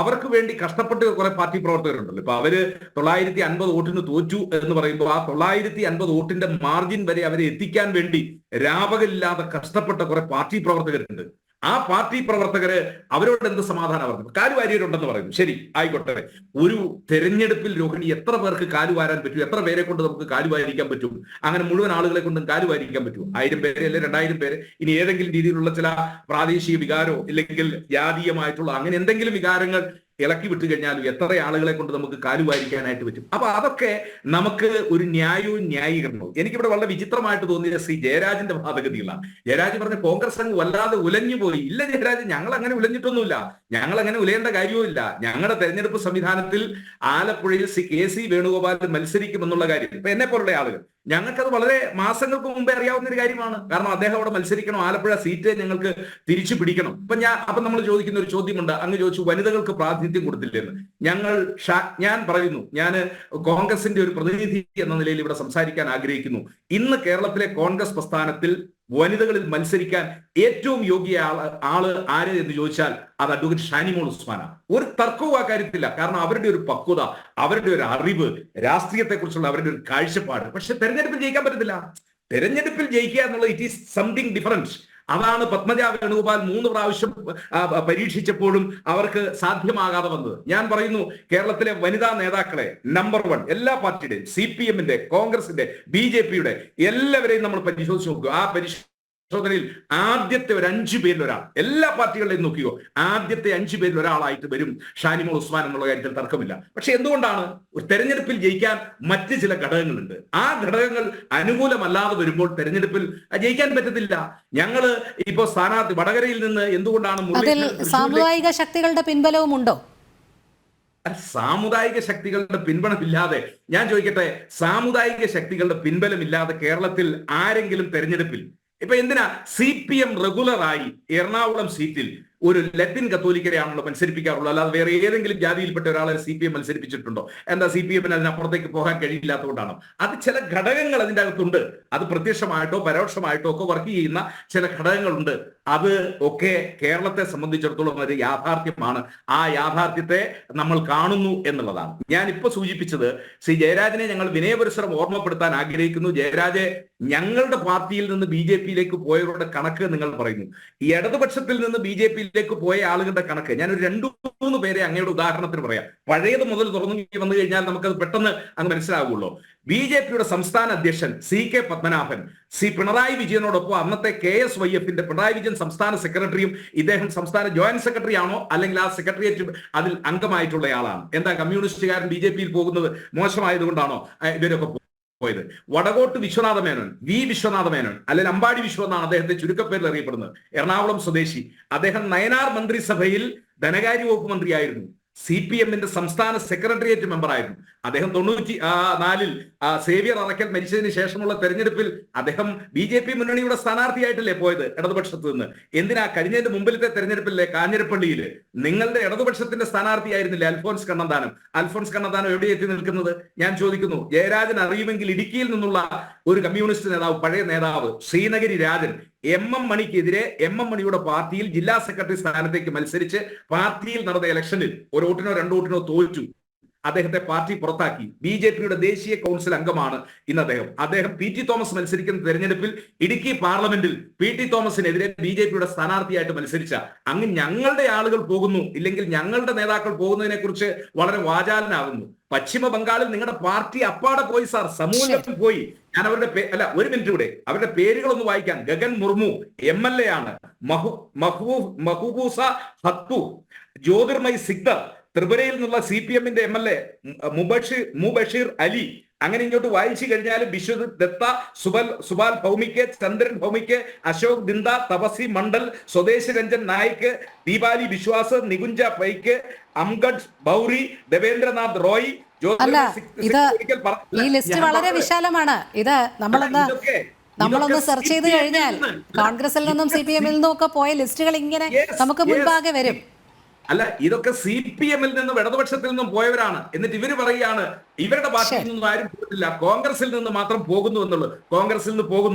അവർക്ക് വേണ്ടി കഷ്ടപ്പെട്ട് കുറെ പാർട്ടി പ്രവർത്തകരുണ്ടല്ലോ. ഇപ്പൊ അവര് 950 വോട്ടിന് തോറ്റു എന്ന് പറയുമ്പോൾ ആ 950 വോട്ടിന്റെ മാർജിൻ വരെ അവരെ എത്തിക്കാൻ വേണ്ടി രാപകലില്ലാതെ കഷ്ടപ്പെട്ട കുറെ പാർട്ടി പ്രവർത്തകരുണ്ട്. ആ പാർട്ടി പ്രവർത്തകര് അവരോട് എന്ത് സമാധാനം പറഞ്ഞു? കാലുവാരിയരുണ്ടെന്ന് പറയുന്നു. ശരി, ആയിക്കോട്ടെ. ഒരു തെരഞ്ഞെടുപ്പിൽ രോഹിണി എത്ര പേർക്ക് കാലുവാരാൻ പറ്റും? എത്ര പേരെ കൊണ്ട് നമുക്ക് കാലുവാരിക്കാൻ പറ്റും? അങ്ങനെ മുഴുവൻ ആളുകളെ കൊണ്ടും കാലുവാരിക്കാൻ പറ്റും? 1000 പേരെ അല്ലെ 2000 പേര്? ഇനി ഏതെങ്കിലും രീതിയിലുള്ള ചില പ്രാദേശിക വികാരോ ഇല്ലെങ്കിൽ ജാതീയമായിട്ടുള്ള അങ്ങനെ എന്തെങ്കിലും വികാരങ്ങൾ ഇളക്കി വിട്ടു കഴിഞ്ഞാലും എത്ര ആളുകളെ കൊണ്ട് നമുക്ക് കാലുവാരിക്കാനായിട്ട് പറ്റും? അപ്പൊ അതൊക്കെ നമുക്ക് ഒരു ന്യായവും ന്യായീകരണവും. എനിക്കിവിടെ വളരെ വിചിത്രമായിട്ട് തോന്നിയ ശ്രീ ജയരാജന്റെ വാദഗതികളാണ്. ജയരാജ് പറഞ്ഞ കോൺഗ്രസ് അങ്ങ് വല്ലാതെ ഉലഞ്ഞു പോയി. ഇല്ല ജയരാജ്, ഞങ്ങൾ അങ്ങനെ ഉലഞ്ഞിട്ടൊന്നുമില്ല. ഞങ്ങൾ അങ്ങനെ ഉലയേണ്ട കാര്യവുമില്ല. ഞങ്ങളുടെ തെരഞ്ഞെടുപ്പ് സംവിധാനത്തിൽ ആലപ്പുഴയിൽ ശ്രീ KC വേണുഗോപാൽ മത്സരിക്കുമെന്നുള്ള കാര്യം ഇപ്പൊ എന്നെ പോലുള്ള ആളുകൾ, ഞങ്ങൾക്കത് വളരെ മാസങ്ങൾക്ക് മുമ്പേ അറിയാവുന്ന ഒരു കാര്യമാണ്. കാരണം അദ്ദേഹം അവിടെ മത്സരിക്കണം, ആലപ്പുഴ സീറ്റ് ഞങ്ങൾക്ക് തിരിച്ചു പിടിക്കണം. അപ്പൊ നമ്മൾ ചോദിക്കുന്ന ഒരു ചോദ്യമുണ്ട്. അങ്ങ് ചോദിച്ചു വനിതകൾക്ക് പ്രാതിനിധ്യം കൊടുത്തില്ലെന്ന്. ഞാൻ പറയുന്നു, ഞാൻ കോൺഗ്രസിന്റെ ഒരു പ്രതിനിധി എന്ന നിലയിൽ ഇവിടെ സംസാരിക്കാൻ ആഗ്രഹിക്കുന്നു. ഇന്ന് കേരളത്തിലെ കോൺഗ്രസ് പ്രസ്ഥാനത്തിൽ വനിതകളിൽ മത്സരിക്കാൻ ഏറ്റവും യോഗ്യ ആള് ആര് എന്ന് ചോദിച്ചാൽ അത് അഡ്വക്കേറ്റ് ഷാനിമോൾ ഉസ്മാനാണ്. ഒരു തർക്കവും ആ കാര്യത്തില്ല. കാരണം അവരുടെ ഒരു പക്വത, അവരുടെ ഒരു അറിവ്, രാഷ്ട്രീയത്തെ കുറിച്ചുള്ള അവരുടെ ഒരു കാഴ്ചപ്പാട്. പക്ഷെ തെരഞ്ഞെടുപ്പിൽ ജയിക്കാൻ പറ്റത്തില്ല. തെരഞ്ഞെടുപ്പിൽ ജയിക്കുക എന്നുള്ളത് ഇറ്റ് ഈസ് സംതിങ് ഡിഫറൻറ്റ്. അതാണ് പത്മജ വേണുഗോപാൽ 3 പ്രാവശ്യം പരീക്ഷിച്ചപ്പോഴും അവർക്ക് സാധ്യമാകാതെ വന്നത്. ഞാൻ പറയുന്നു, കേരളത്തിലെ വനിതാ നേതാക്കളെ നമ്പർ 1 എല്ലാ പാർട്ടിയുടെയും, CPM-ന്റെ, കോൺഗ്രസിന്റെ, BJP-യുടെ എല്ലാവരെയും നമ്മൾ പരിശോധിച്ച് നോക്കുക. ആ പരിശോധനയിൽ ആദ്യത്തെ ഒരു 5 പേരിൽ ഒരാൾ, എല്ലാ പാർട്ടികളുടെയും നോക്കിയോ, ആദ്യത്തെ 5 പേരിൽ ഒരാളായിട്ട് വരും ഷാനിമോൾ ഉസ്മാൻ എന്നുള്ള കാര്യത്തിൽ തർക്കമില്ല. പക്ഷെ എന്തുകൊണ്ടാണ്? ഒരു തെരഞ്ഞെടുപ്പിൽ ജയിക്കാൻ മറ്റ് ചില ഘടകങ്ങളുണ്ട്. ആ ഘടകങ്ങൾ അനുകൂലമല്ലാതെ വരുമ്പോൾ തെരഞ്ഞെടുപ്പിൽ ജയിക്കാൻ പറ്റത്തില്ല. ഞങ്ങള് ഇപ്പോ സ്ഥാനാർത്ഥി വടകരയിൽ നിന്ന് എന്തുകൊണ്ടാണ് അതിൽ സാമുദായിക ശക്തികളുടെ പിൻബലവും ഉണ്ടോ? സാമുദായിക ശക്തികളുടെ പിൻബലമില്ലാതെ, ഞാൻ ചോദിക്കട്ടെ, സാമുദായിക ശക്തികളുടെ പിൻബലമില്ലാതെ കേരളത്തിൽ ആരെങ്കിലും തെരഞ്ഞെടുപ്പിൽ ഇപ്പൊ എന്തിനാ CPM റെഗുലറായി എറണാകുളം സീറ്റിൽ ഒരു ലത്തിൻ കത്തോലിക്കരെയാണല്ലോ മത്സരിപ്പിക്കാറുള്ളൂ. അല്ലാതെ വേറെ ഏതെങ്കിലും ജാതിയിൽപ്പെട്ട ഒരാളെ CPM മത്സരിപ്പിച്ചിട്ടുണ്ടോ? എന്താ CPM-ന് അതിനപ്പുറത്തേക്ക് പോകാൻ കഴിയില്ലാത്തതുകൊണ്ടാണോ? അത് ചില ഘടകങ്ങൾ അതിൻ്റെ അകത്തുണ്ട്. അത് പ്രത്യക്ഷമായിട്ടോ പരോക്ഷമായിട്ടോ ഒക്കെ വർക്ക് ചെയ്യുന്ന ചില ഘടകങ്ങളുണ്ട്. അത് ഒക്കെ കേരളത്തെ സംബന്ധിച്ചിടത്തോളം ഒരു യാഥാർത്ഥ്യമാണ്. ആ യാഥാർത്ഥ്യത്തെ നമ്മൾ കാണുന്നു എന്നുള്ളതാണ്. ഞാൻ ഇപ്പൊ സൂചിപ്പിച്ചത് ശ്രീ ജയരാജനെ ഞങ്ങൾ വിനയപരിസരം ഓർമ്മപ്പെടുത്താൻ ആഗ്രഹിക്കുന്നു. ജയരാജെ, ഞങ്ങളുടെ പാർട്ടിയിൽ നിന്ന് BJP-യിലേക്ക് പോയവരുടെ കണക്ക് നിങ്ങൾ പറയുന്നു. ഈ ഇടതുപക്ഷത്തിൽ നിന്ന് BJP-യിലേക്ക് പോയ ആളുകളുടെ കണക്ക് ഞാനൊരു 2-3 പേരെ അങ്ങയുടെ ഉദാഹരണത്തിന് പറയാം. പഴയത് മുതൽ തുറന്നു വന്നു കഴിഞ്ഞാൽ നമുക്കത് പെട്ടെന്ന് അങ്ങ് മനസ്സിലാകുള്ളൂ. BJP-യുടെ സംസ്ഥാന അധ്യക്ഷൻ CK പത്മനാഭൻ ശ്രീ പിണറായി വിജയനോടൊപ്പം അന്നത്തെ KSYF-ന്റെ പിണറായി വിജയൻ സംസ്ഥാന സെക്രട്ടറിയും ഇദ്ദേഹം സംസ്ഥാന ജോയിന്റ് സെക്രട്ടറി ആണോ അല്ലെങ്കിൽ ആ സെക്രട്ടേറിയറ്റ് അതിൽ അംഗമായിട്ടുള്ള ആളാണ്? എന്താ കമ്മ്യൂണിസ്റ്റുകാരൻ BJP-യിൽ പോകുന്നത് മോശമായതുകൊണ്ടാണോ ഇവരൊക്കെ പോയത്? വടകോട്ട് വിശ്വനാഥ മേനോൻ, വിശ്വനാഥ മേനോൻ, അല്ലെങ്കിൽ അമ്പാടി വിശ്വ എന്നാണ് അദ്ദേഹത്തെ ചുരുക്കപ്പേരിൽ അറിയപ്പെടുന്നത്, എറണാകുളം സ്വദേശി. അദ്ദേഹം നയനാർ മന്ത്രിസഭയിൽ ധനകാര്യ വകുപ്പ് മന്ത്രിയായിരുന്നു. CPM-ന്റെ സംസ്ഥാന സെക്രട്ടേറിയറ്റ് മെമ്പറായിരുന്നു. അദ്ദേഹം 94-ൽ സേവ്യർ അറക്കൽ മരിച്ചതിന് ശേഷമുള്ള തെരഞ്ഞെടുപ്പിൽ അദ്ദേഹം BJP മുന്നണിയുടെ സ്ഥാനാർത്ഥിയായിട്ടല്ലേ പോയത് ഇടതുപക്ഷത്ത് നിന്ന്? എന്തിനാ കഴിഞ്ഞതിന്റെ മുമ്പിലത്തെ തെരഞ്ഞെടുപ്പിലെ കാഞ്ഞിരപ്പള്ളിയിൽ നിങ്ങളുടെ ഇടതുപക്ഷത്തിന്റെ സ്ഥാനാർത്ഥിയായിരുന്നില്ലേ അൽഫോൻസ് കണ്ണന്താനം? അൽഫോൻസ് കണ്ണന്താനം എവിടെ എത്തി നിൽക്കുന്നത്? ഞാൻ ചോദിക്കുന്നു. ജയരാജൻ അറിയുമെങ്കിൽ ഇടുക്കിയിൽ നിന്നുള്ള ഒരു കമ്മ്യൂണിസ്റ്റ് നേതാവ്, പഴയ നേതാവ് ശ്രീനഗരി രാജൻ, MM മണിക്കെതിരെ MM മണിയുടെ പാർട്ടിയിൽ ജില്ലാ സെക്രട്ടറി സ്ഥാനത്തേക്ക് മത്സരിച്ച് പാർട്ടിയിൽ നടന്ന ഇലക്ഷനിൽ 1 വോട്ടിനോ 2 വോട്ടിനോ തോറ്റു. അദ്ദേഹത്തെ പാർട്ടി പുറത്താക്കി. BJPയുടെ ദേശീയ കൗൺസിൽ അംഗമാണ് ഇന്ന് അദ്ദേഹം PT തോമസ് മത്സരിക്കുന്ന തെരഞ്ഞെടുപ്പിൽ ഇടുക്കി പാർലമെന്റിൽ PT തോമസിനെതിരെ BJPയുടെ സ്ഥാനാർത്ഥിയായിട്ട് മത്സരിച്ച അങ്ങ് ഞങ്ങളുടെ ആളുകൾ പോകുന്നു, ഇല്ലെങ്കിൽ ഞങ്ങളുടെ നേതാക്കൾ പോകുന്നതിനെ കുറിച്ച് വളരെ വാചാലനാകുന്നു. പശ്ചിമ ബംഗാളിൽ നിങ്ങളുടെ പാർട്ടി അപ്പാടെ പോയി സാർ, സമൂലത്തിൽ പോയി. ഞാൻ അവരുടെ ഒരു മിനിറ്റ് കൂടെ അവരുടെ പേരുകളൊന്ന് വായിക്കാം. ഗഗൻ മുർമു MLA ആണ്, മഹബൂബൂസ ഹത്തു, ജ്യോതിർമയ് സിക്ദർ, ത്രിപുരയിൽ നിന്നുള്ള CPMന്റെ MLA മുബഷീർ അലി. അങ്ങനെ ഇങ്ങോട്ട് വായിച്ചു കഴിഞ്ഞാൽ വിശ്വജിത് ദത്ത, സുബാൽ ഭൗമിക്ക്, ചന്ദ്രൻ ഭൗമിക്ക്, അശോക് ദിന്ദ, തപസി മണ്ഡൽ, സ്വദേശ് രഞ്ജൻ നായിക്, ദീപാലി വിശ്വാസ്, നികുഞ്ച പൈക്ക്, അംഗഡ് ബൗറി, ദേവേന്ദ്രനാഥ് റോയ്. അല്ല, ഇത് ഈ ലിസ്റ്റ് വളരെ വിശാലമാണ്. ഇത് നമ്മളൊന്ന് സെർച്ച് ചെയ്ത് കഴിഞ്ഞാൽ കോൺഗ്രസിൽ നിന്നും CPMൽ നിന്നും ഒക്കെ പോയ ലിസ്റ്റുകൾ ഇങ്ങനെ നമുക്ക് മുൻപാകെ വരും. അല്ല, ഇതൊക്കെ CPMൽ നിന്നും ഇടതുപക്ഷത്തിൽ നിന്നും പോയവരാണ്. എന്നിട്ട് ഇവര് പറയുകയാണ് ഇവരുടെ പാർട്ടിയിൽ നിന്നും ആരും പോകുന്നില്ല, കോൺഗ്രസിൽ നിന്ന് മാത്രം പോകുന്നു എന്നുള്ളത്. കോൺഗ്രസിൽ നിന്ന്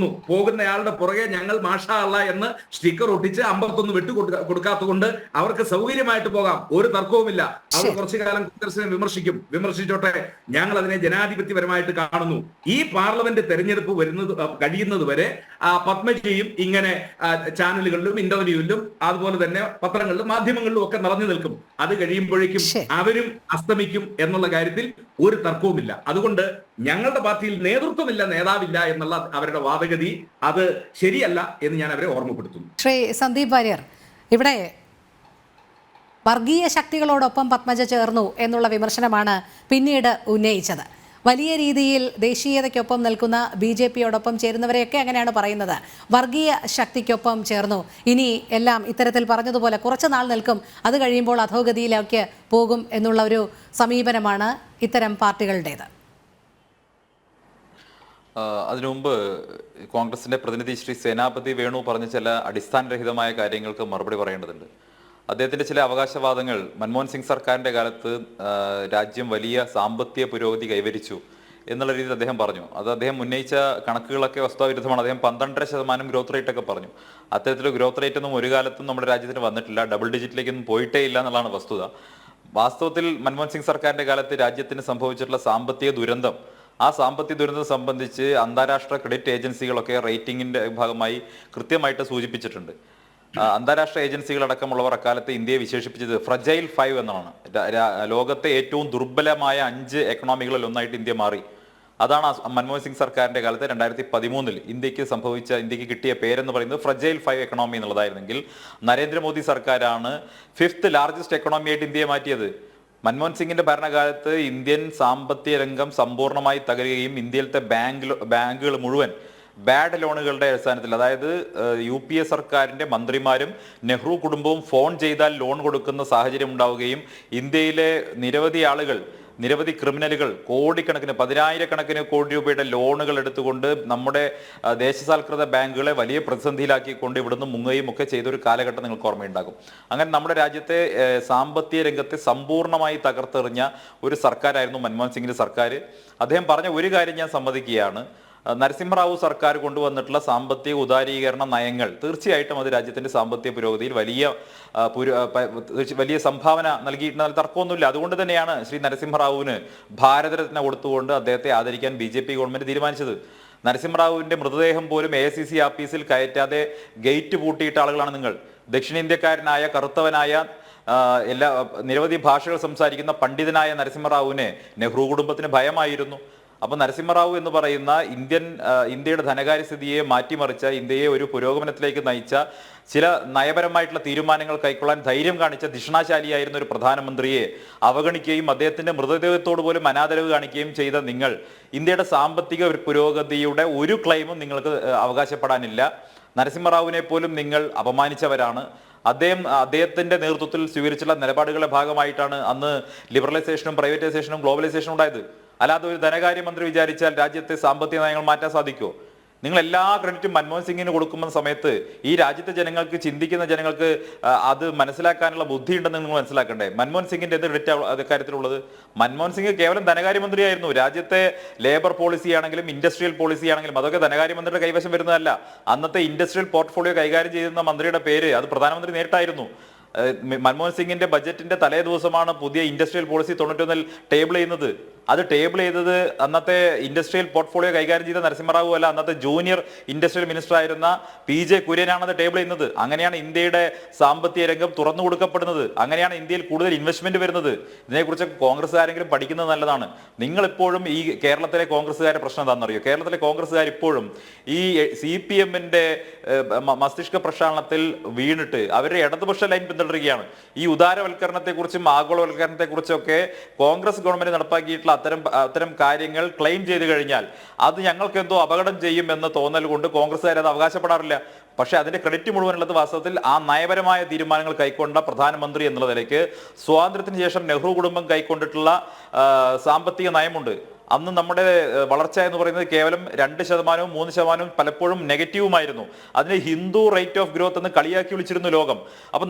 പോകുന്നയാളുടെ പുറകെ ഞങ്ങൾ മാഷാ അല്ലാ എന്ന് സ്റ്റിക്കർ ഒട്ടിച്ച് 51 വിട്ടു കൊടുക്കാത്തതുകൊണ്ട് അവർക്ക് സൗകര്യമായിട്ട് പോകാം, ഒരു തർക്കവുമില്ല. അവർ കുറച്ചു കാലം കോൺഗ്രസിനെ വിമർശിച്ചോട്ടെ, ഞങ്ങൾ അതിനെ ജനാധിപത്യപരമായിട്ട് കാണുന്നു. ഈ പാർലമെന്റ് തെരഞ്ഞെടുപ്പ് കഴിയുന്നത് വരെ പത്മജിയും ഇങ്ങനെ ചാനലുകളിലും ഇന്റർവ്യൂവിലും അതുപോലെ തന്നെ പത്രങ്ങളിലും മാധ്യമങ്ങളിലും ഒക്കെ നിറഞ്ഞു നിൽക്കും. അത് കഴിയുമ്പോഴേക്കും അവരും അസ്തമിക്കും എന്നുള്ള കാര്യത്തിൽ ഒരു തർക്കവുമില്ല. അതുകൊണ്ട് ഞങ്ങളുടെ പാർട്ടിയിൽ നേതൃത്വമില്ല, നേതാവില്ല എന്നുള്ള അവരുടെ വാദഗതി അത് ശരിയല്ല എന്ന് ഞാൻ അവരെ ഓർമ്മപ്പെടുത്തുന്നു. ശ്രീ സന്ദീപ് വാര്യർ, ഇവിടെ വർഗീയ ശക്തികളോടൊപ്പം പത്മജ ചേർന്നു എന്നുള്ള വിമർശനമാണ് പിന്നീട് ഉന്നയിച്ചത്. വലിയ രീതിയിൽ ദേശീയതയ്ക്കൊപ്പം നിൽക്കുന്ന BJPയോടൊപ്പം ചേരുന്നവരെയൊക്കെ അങ്ങനെയാണ് പറയുന്നത്. വർഗീയ ശക്തിക്കൊപ്പം ചേർന്നു, ഇനി എല്ലാം ഇത്തരത്തിൽ പറഞ്ഞതുപോലെ കുറച്ച് നാൾ നിൽക്കും, അത് കഴിയുമ്പോൾ അധോഗതിയിലേക്ക് പോകും എന്നുള്ള ഒരു സമീപനമാണ് ഇത്തരം പാർട്ടികളുടേത്. അതിനു മുമ്പ് കോൺഗ്രസിന്റെ പ്രതിനിധി ശ്രീ സേനാപതി വേണു പറഞ്ഞ ചില അടിസ്ഥാനരഹിതമായ കാര്യങ്ങൾക്ക് മറുപടി പറയേണ്ടതുണ്ട്. അദ്ദേഹത്തിന്റെ ചില അവകാശവാദങ്ങൾ മൻമോഹൻ സിംഗ് സർക്കാരിന്റെ കാലത്ത് രാജ്യം വലിയ സാമ്പത്തിക പുരോഗതി കൈവരിച്ചു എന്നുള്ള രീതിയിൽ അദ്ദേഹം പറഞ്ഞു. അത് അദ്ദേഹം ഉന്നയിച്ച കണക്കുകളൊക്കെ വസ്തുതാവിരുദ്ധമാണ്. അദ്ദേഹം 12% ഗ്രോത്ത് റേറ്റ് ഒക്കെ പറഞ്ഞു. അത്തരത്തിലുള്ള ഗ്രോത്ത് റേറ്റ് ഒന്നും ഒരു കാലത്തും നമ്മുടെ രാജ്യത്തിന് വന്നിട്ടില്ല, ഡബിൾ ഡിജിറ്റിലേക്കൊന്നും പോയിട്ടേ ഇല്ല എന്നുള്ളതാണ് വസ്തുത. വാസ്തവത്തിൽ മൻമോഹൻ സിംഗ് സർക്കാരിന്റെ കാലത്ത് രാജ്യത്തിന് സംഭവിച്ചിട്ടുള്ള സാമ്പത്തിക ദുരന്തം, ആ സാമ്പത്തിക ദുരന്തം സംബന്ധിച്ച് അന്താരാഷ്ട്ര ക്രെഡിറ്റ് ഏജൻസികളൊക്കെ റേറ്റിംഗിന്റെ ഭാഗമായി കൃത്യമായിട്ട് സൂചിപ്പിച്ചിട്ടുണ്ട്. അന്താരാഷ്ട്ര ഏജൻസികളടക്കമുള്ളവർ അക്കാലത്ത് ഇന്ത്യയെ വിശേഷിപ്പിച്ചത് ഫ്രജൈൽ 5 എന്നാണ്. ലോകത്തെ ഏറ്റവും ദുർബലമായ 5 എക്കണോമികളിൽ ഒന്നായിട്ട് ഇന്ത്യ മാറി. അതാണ് മൻമോഹൻ സിംഗ് സർക്കാരിന്റെ കാലത്ത് 2013 ഇന്ത്യക്ക് കിട്ടിയ പേരെന്ന് പറയുന്നത് ഫ്രജൈൽ 5 എക്കണോമി എന്നുള്ളതായിരുന്നെങ്കിൽ നരേന്ദ്രമോദി സർക്കാരാണ് 5th ലാർജസ്റ്റ് എക്കണോമി ആയിട്ട് ഇന്ത്യയെ മാറ്റിയത്. മൻമോഹൻ സിംഗിന്റെ ഭരണകാലത്ത് ഇന്ത്യൻ സാമ്പത്തിക രംഗം സമ്പൂർണ്ണമായി തകരുകയും ഇന്ത്യയിലത്തെ ബാങ്കുകൾ മുഴുവൻ ബാഡ് ലോണുകളുടെ അടിസ്ഥാനത്തിൽ, അതായത് UPA സർക്കാരിന്റെ മന്ത്രിമാരും നെഹ്റു കുടുംബവും ഫോൺ ചെയ്താൽ ലോൺ കൊടുക്കുന്ന സാഹചര്യം ഉണ്ടാവുകയും ഇന്ത്യയിലെ നിരവധി ക്രിമിനലുകൾ കോടിക്കണക്കിന് 10,000 കോടി രൂപയുടെ ലോണുകൾ എടുത്തുകൊണ്ട് നമ്മുടെ ദേശസാൽകൃത ബാങ്കുകളെ വലിയ പ്രതിസന്ധിയിലാക്കിക്കൊണ്ട് ഇവിടുന്ന് മുങ്ങുകയും ഒക്കെ ചെയ്തൊരു കാലഘട്ടം നിങ്ങൾക്ക് ഓർമ്മയുണ്ടാകും. അങ്ങനെ നമ്മുടെ രാജ്യത്തെ സാമ്പത്തിക രംഗത്തെ സമ്പൂർണ്ണമായി തകർത്തെറിഞ്ഞ ഒരു സർക്കാരായിരുന്നു മൻമോഹൻ സിംഗിന്റെ സർക്കാർ. അദ്ദേഹം പറഞ്ഞ ഒരു കാര്യം ഞാൻ സമ്മതിക്കുകയാണ്. നരസിംഹറാവു സർക്കാർ കൊണ്ടുവന്നിട്ടുള്ള സാമ്പത്തിക ഉദാരീകരണ നയങ്ങൾ തീർച്ചയായിട്ടും അത് രാജ്യത്തിന്റെ സാമ്പത്തിക പുരോഗതിയിൽ വലിയ സംഭാവന നൽകിയിട്ടുള്ള തർക്കമൊന്നുമില്ല. അതുകൊണ്ട് തന്നെയാണ് ശ്രീ നരസിംഹറാവുവിന് ഭാരതരത്ന കൊടുത്തുകൊണ്ട് അദ്ദേഹത്തെ ആദരിക്കാൻ BJP ഗവൺമെന്റ് തീരുമാനിച്ചത്. നരസിംഹറാവുവിന്റെ മൃതദേഹം പോലും AICC ആഫീസിൽ കയറ്റാതെ ഗേറ്റ് പൂട്ടിയിട്ട ആളുകളാണ് നിങ്ങൾ. ദക്ഷിണേന്ത്യക്കാരനായ കറുത്തവനായ നിരവധി ഭാഷകൾ സംസാരിക്കുന്ന പണ്ഡിതനായ നരസിംഹറാവുവിനെ നെഹ്റു കുടുംബത്തിന് ഭയമായിരുന്നു. അപ്പൊ നരസിംഹറാവു എന്ന് പറയുന്ന ഇന്ത്യയുടെ ധനകാര്യ സ്ഥിതിയെ മാറ്റിമറിച്ച, ഇന്ത്യയെ ഒരു പുരോഗമനത്തിലേക്ക് നയിച്ച, ചില നയപരമായിട്ടുള്ള തീരുമാനങ്ങൾ കൈക്കൊള്ളാൻ ധൈര്യം കാണിച്ച ദിഷണാശാലിയായിരുന്ന ഒരു പ്രധാനമന്ത്രിയെ അവഗണിക്കുകയും അദ്ദേഹത്തിന്റെ മൃതദേഹത്തോട് പോലും അനാദരവ് കാണിക്കുകയും ചെയ്ത നിങ്ങൾ, ഇന്ത്യയുടെ സാമ്പത്തിക പുരോഗതിയുടെ ഒരു ക്ലെയിമും നിങ്ങൾക്ക് അവകാശപ്പെടാനില്ല. നരസിംഹറാവുവിനെ പോലും നിങ്ങൾ അപമാനിച്ചവരാണ്. അദ്ദേഹത്തിന്റെ നേതൃത്വത്തിൽ സ്വീകരിച്ചുള്ള നിലപാടുകളുടെ ഭാഗമായിട്ടാണ് അന്ന് ലിബറലൈസേഷനും പ്രൈവറ്റൈസേഷനും ഗ്ലോബലൈസേഷനും ഉണ്ടായത്. അല്ലാതെ ഒരു ധനകാര്യമന്ത്രി വിചാരിച്ചാൽ രാജ്യത്തെ സാമ്പത്തിക നയങ്ങൾ മാറ്റാൻ സാധിക്കുമോ? നിങ്ങൾ എല്ലാ ക്രെഡിറ്റും മൻമോഹൻ സിംഗിന് കൊടുക്കുന്ന സമയത്ത് ഈ രാജ്യത്തെ ജനങ്ങൾക്ക്, ചിന്തിക്കുന്ന ജനങ്ങൾക്ക് അത് മനസ്സിലാക്കാനുള്ള ബുദ്ധിയുണ്ടെന്ന് നിങ്ങൾ മനസ്സിലാക്കണ്ടേ? മൻമോഹൻ സിംഗിന്റെ എന്ത് ക്രെഡിറ്റ് കാര്യത്തിലുള്ളത്? മൻമോഹൻ സിംഗ് കേവലം ധനകാര്യമന്ത്രിയായിരുന്നു. രാജ്യത്തെ ലേബർ പോളിസി ആണെങ്കിലും ഇൻഡസ്ട്രിയൽ പോളിസി ആണെങ്കിലും അതൊക്കെ ധനകാര്യമന്ത്രിയുടെ കൈവശം വരുന്നതല്ല. അന്നത്തെ ഇൻഡസ്ട്രിയൽ പോർട്ട്ഫോളിയോ കൈകാര്യം ചെയ്യുന്ന മന്ത്രിയുടെ പേര് അത് പ്രധാനമന്ത്രി നേരിട്ടായിരുന്നു. മൻമോഹൻ സിംഗിന്റെ ബജറ്റിന്റെ തലേ ദിവസമാണ് പുതിയ ഇൻഡസ്ട്രിയൽ പോളിസി 91 ടേബിൾ ചെയ്യുന്നത്. അത് ടേബിൾ ചെയ്തത് അന്നത്തെ ഇൻഡസ്ട്രിയൽ പോർട്ട്ഫോളിയോ കൈകാര്യം ചെയ്ത നരസിംഹറാവു അല്ല, അന്നത്തെ ജൂനിയർ ഇൻഡസ്ട്രിയൽ മിനിസ്റ്റർ ആയിരുന്ന PJ കുര്യനാണ് അത് ടേബിൾ ചെയ്യുന്നത്. അങ്ങനെയാണ് ഇന്ത്യയുടെ സാമ്പത്തിക രംഗം തുറന്നു കൊടുക്കപ്പെടുന്നത്. അങ്ങനെയാണ് ഇന്ത്യയിൽ കൂടുതൽ ഇൻവെസ്റ്റ്മെന്റ് വരുന്നത്. ഇതിനെക്കുറിച്ച് കോൺഗ്രസ്സുകാരെങ്കിലും പഠിക്കുന്നത് നല്ലതാണ്. നിങ്ങൾ ഇപ്പോഴും ഈ കേരളത്തിലെ കോൺഗ്രസ്സുകാരുടെ പ്രശ്നം എന്താണെന്നറിയോ? കേരളത്തിലെ കോൺഗ്രസ്സുകാർ ഇപ്പോഴും ഈ CPM-ന്റെ മസ്തിഷ്ക പ്രക്ഷാളനത്തിൽ വീണിട്ട് അവരുടെ ഇടതുപക്ഷ ലൈൻ പിന്തുടരുകയാണ്. ഈ ഉദാരവൽക്കരണത്തെക്കുറിച്ചും ആഗോളവൽക്കരണത്തെക്കുറിച്ചും ഒക്കെ കോൺഗ്രസ് ഗവൺമെന്റ് നടപ്പാക്കിയിട്ടുള്ള അത്തരം കാര്യങ്ങൾ ക്ലെയിം ചെയ്തു കഴിഞ്ഞാൽ അത് ഞങ്ങൾക്ക് എന്തോ അപകടം ചെയ്യും എന്ന തോന്നൽ കൊണ്ട് കോൺഗ്രസ്സുകാർ അത് അവകാശപ്പെടാറില്ല. പക്ഷെ അതിന്റെ ക്രെഡിറ്റ് മുഴുവനുള്ളത് വാസ്തവത്തിൽ ആ നയപരമായ തീരുമാനങ്ങൾ കൈക്കൊണ്ട പ്രധാനമന്ത്രി എന്നുള്ള നിലയ്ക്ക് സ്വാതന്ത്ര്യത്തിന് ശേഷം നെഹ്റു കുടുംബം കൈക്കൊണ്ടിട്ടുള്ള സാമ്പത്തിക നയമുണ്ട്. അന്ന് നമ്മുടെ വളർച്ച എന്ന് പറയുന്നത് കേവലം 2%, 3%, പലപ്പോഴും നെഗറ്റീവുമായിരുന്നു. അതിന് ഹിന്ദു റേറ്റ് ഓഫ് ഗ്രോത്ത് എന്ന് കളിയാക്കി വിളിച്ചിരുന്നു ലോകം. അപ്പം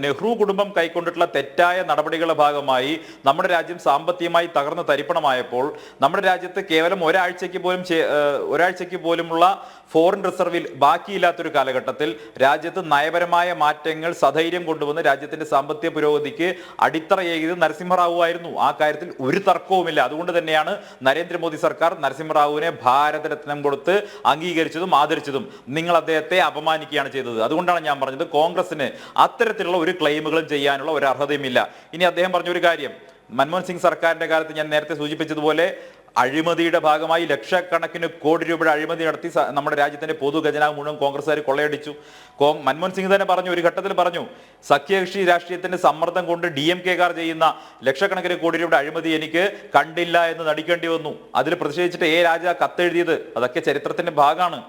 നെഹ്റു കുടുംബം കൈക്കൊണ്ടിട്ടുള്ള തെറ്റായ നടപടികളുടെ ഭാഗമായി നമ്മുടെ രാജ്യം സാമ്പത്തികമായി തകർന്ന് തരിപ്പണമായപ്പോൾ നമ്മുടെ രാജ്യത്ത് കേവലം ഒരാഴ്ചയ്ക്ക് പോലുമുള്ള ഫോറിൻ റിസർവിൽ ബാക്കിയില്ലാത്തൊരു കാലഘട്ടത്തിൽ രാജ്യത്ത് നയപരമായ മാറ്റങ്ങൾ സധൈര്യം കൊണ്ടുവന്ന് രാജ്യത്തിന്റെ സാമ്പത്തിക പുരോഗതിക്ക് അടിത്തറയേകിയത് നരസിംഹറാവു ആയിരുന്നു. ആ കാര്യത്തിൽ ഒരു തർക്കവുമില്ല. അതുകൊണ്ട് തന്നെയാണ് നരേന്ദ്രമോദി സർക്കാർ നരസിംഹറാവുവിനെ ഭാരതരത്നം കൊടുത്ത് അംഗീകരിച്ചതും ആദരിച്ചതും. നിങ്ങൾ അദ്ദേഹത്തെ അപമാനിക്കുകയാണ് ചെയ്തത്. അതുകൊണ്ടാണ് ഞാൻ പറഞ്ഞത് കോൺഗ്രസിന് അത്തരത്തിലുള്ള ഒരു ക്ലെയിമുകളും ചെയ്യാനുള്ള ഒരു അർഹതയുമില്ല. ഇനി അദ്ദേഹം പറഞ്ഞൊരു കാര്യം, മൻമോഹൻ സിംഗ് സർക്കാരിന്റെ കാലത്ത് ഞാൻ നേരത്തെ സൂചിപ്പിച്ചതുപോലെ അഴിമതിയുടെ ഭാഗമായി ലക്ഷക്കണക്കിന് കോടി രൂപയുടെ അഴിമതി നടത്തി നമ്മുടെ രാജ്യത്തിന്റെ പൊതു ഖജനാവ് മുഴുവൻ കോൺഗ്രസ്സുകാർ കൊള്ളയടിച്ചു. മൻമോഹൻ സിംഗ് തന്നെ പറഞ്ഞു, ഒരു ഘട്ടത്തിൽ പറഞ്ഞു, സഖ്യകക്ഷി രാഷ്ട്രീയത്തിന്റെ സമ്മർദ്ദം കൊണ്ട് DMK-കാർ ചെയ്യുന്ന ലക്ഷക്കണക്കിന് കോടി രൂപയുടെ അഴിമതി എനിക്ക് കണ്ടില്ല എന്ന് നടിക്കേണ്ടി വന്നു. അതിൽ പ്രതിഷേധിച്ചിട്ട് രാജ കത്തെഴുതിയത് അതൊക്കെ ചരിത്രത്തിന്റെ ഭാഗമാണ്.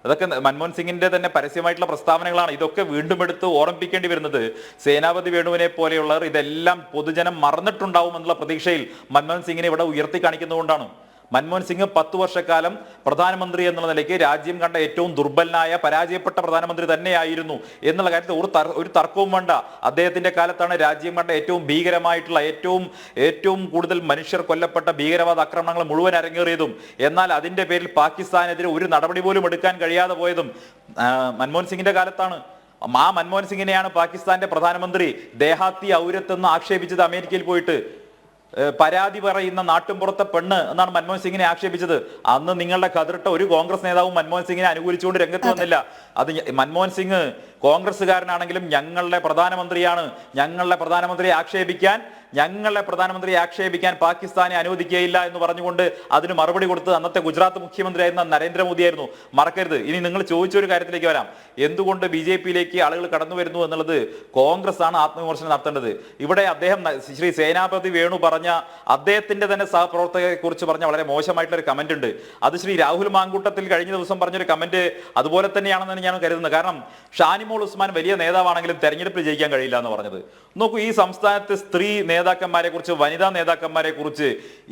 അതൊക്കെ മൻമോഹൻ സിംഗിന്റെ തന്നെ പരസ്യമായിട്ടുള്ള പ്രസ്താവനകളാണ്. ഇതൊക്കെ വീണ്ടും എടുത്ത് ഓർമ്മിപ്പിക്കേണ്ടി വരുന്നത് സേനാപതി വേണുവിനെ പോലെയുള്ളവർ ഇതെല്ലാം പൊതുജനം മറന്നിട്ടുണ്ടാവും എന്നുള്ള പ്രതീക്ഷയിൽ മൻമോഹൻ സിംഗിനെ ഇവിടെ ഉയർത്തി കാണിക്കുന്നതുകൊണ്ടാണ്. മൻമോഹൻ സിംഗ് 10 വർഷക്കാലം പ്രധാനമന്ത്രി എന്നുള്ള നിലയ്ക്ക് രാജ്യം കണ്ട ഏറ്റവും ദുർബലനായ പരാജയപ്പെട്ട പ്രധാനമന്ത്രി തന്നെയായിരുന്നു എന്നുള്ള കാര്യത്തിൽ ഒരു തർക്കവും വേണ്ട. അദ്ദേഹത്തിന്റെ കാലത്താണ് രാജ്യം കണ്ട ഏറ്റവും ഭീകരമായിട്ടുള്ള ഏറ്റവും കൂടുതൽ മനുഷ്യർ കൊല്ലപ്പെട്ട ഭീകരവാദ ആക്രമണങ്ങൾ മുഴുവൻ അരങ്ങേറിയതും. എന്നാൽ അതിന്റെ പേരിൽ പാകിസ്ഥാനെതിരെ ഒരു നടപടി പോലും എടുക്കാൻ കഴിയാതെ പോയതും മൻമോഹൻ സിംഗിന്റെ കാലത്താണ്. ആ മൻമോഹൻ സിംഗിനെയാണ് പാകിസ്ഥാന്റെ പ്രധാനമന്ത്രി ദേഹാത്തി ഔരത്ത് എന്ന് ആക്ഷേപിച്ചത്. അമേരിക്കയിൽ പോയിട്ട് പരാതി പറയുന്ന നാട്ടുംപുറത്തെ പെണ്ണ് എന്നാണ് മൻമോഹൻ സിംഗിനെ ആക്ഷേപിച്ചത്. അന്ന് നിങ്ങളുടെ കതിർട്ട ഒരു കോൺഗ്രസ് നേതാവും മൻമോഹൻ സിംഗിനെ അനുകൂലിച്ചുകൊണ്ട് രംഗത്ത് വന്നില്ല. അത് മൻമോഹൻ സിംഗ് കോൺഗ്രസ്സുകാരനാണെങ്കിലും ഞങ്ങളുടെ പ്രധാനമന്ത്രിയാണ്. ഞങ്ങളുടെ പ്രധാനമന്ത്രിയെ ആക്ഷേപിക്കാൻ പാകിസ്ഥാനെ അനുവദിക്കുകയില്ല എന്ന് പറഞ്ഞുകൊണ്ട് അതിന് മറുപടി കൊടുത്ത് അന്നത്തെ ഗുജറാത്ത് മുഖ്യമന്ത്രിയായിരുന്ന നരേന്ദ്രമോദിയായിരുന്നു. മറക്കരുത്. ഇനി നിങ്ങൾ ചോദിച്ചൊരു കാര്യത്തിലേക്ക് വരാം, എന്തുകൊണ്ട് BJP-യിലേക്ക് ആളുകൾ കടന്നു വരുന്നു എന്നുള്ളത് കോൺഗ്രസ് ആണ് ആത്മവിമർശനം നടത്തേണ്ടത്. ഇവിടെ ശ്രീ സേനാപതി വേണു പറഞ്ഞ അദ്ദേഹത്തിന്റെ തന്നെ സഹപ്രവർത്തകരെ കുറിച്ച് പറഞ്ഞ വളരെ മോശമായിട്ടുള്ള ഒരു കമന്റ് ഉണ്ട്. അത് ശ്രീ രാഹുൽ മാങ്കൂട്ടത്തിൽ കഴിഞ്ഞ ദിവസം പറഞ്ഞൊരു കമന്റ് അതുപോലെ തന്നെയാണെന്നാണ് ഞാൻ കരുതുന്നത്. കാരണം ഷാനിമോൾ ഉസ്മാൻ വലിയ നേതാവാണെങ്കിലും തെരഞ്ഞെടുപ്പിൽ ജയിക്കാൻ കഴിയില്ല എന്ന് പറഞ്ഞത്. നോക്കൂ, ഈ സംസ്ഥാനത്ത് സ്ത്രീ നേതാക്കന്മാരെ കുറിച്ച്, വനിതാ നേതാക്കന്മാരെ കുറിച്ച്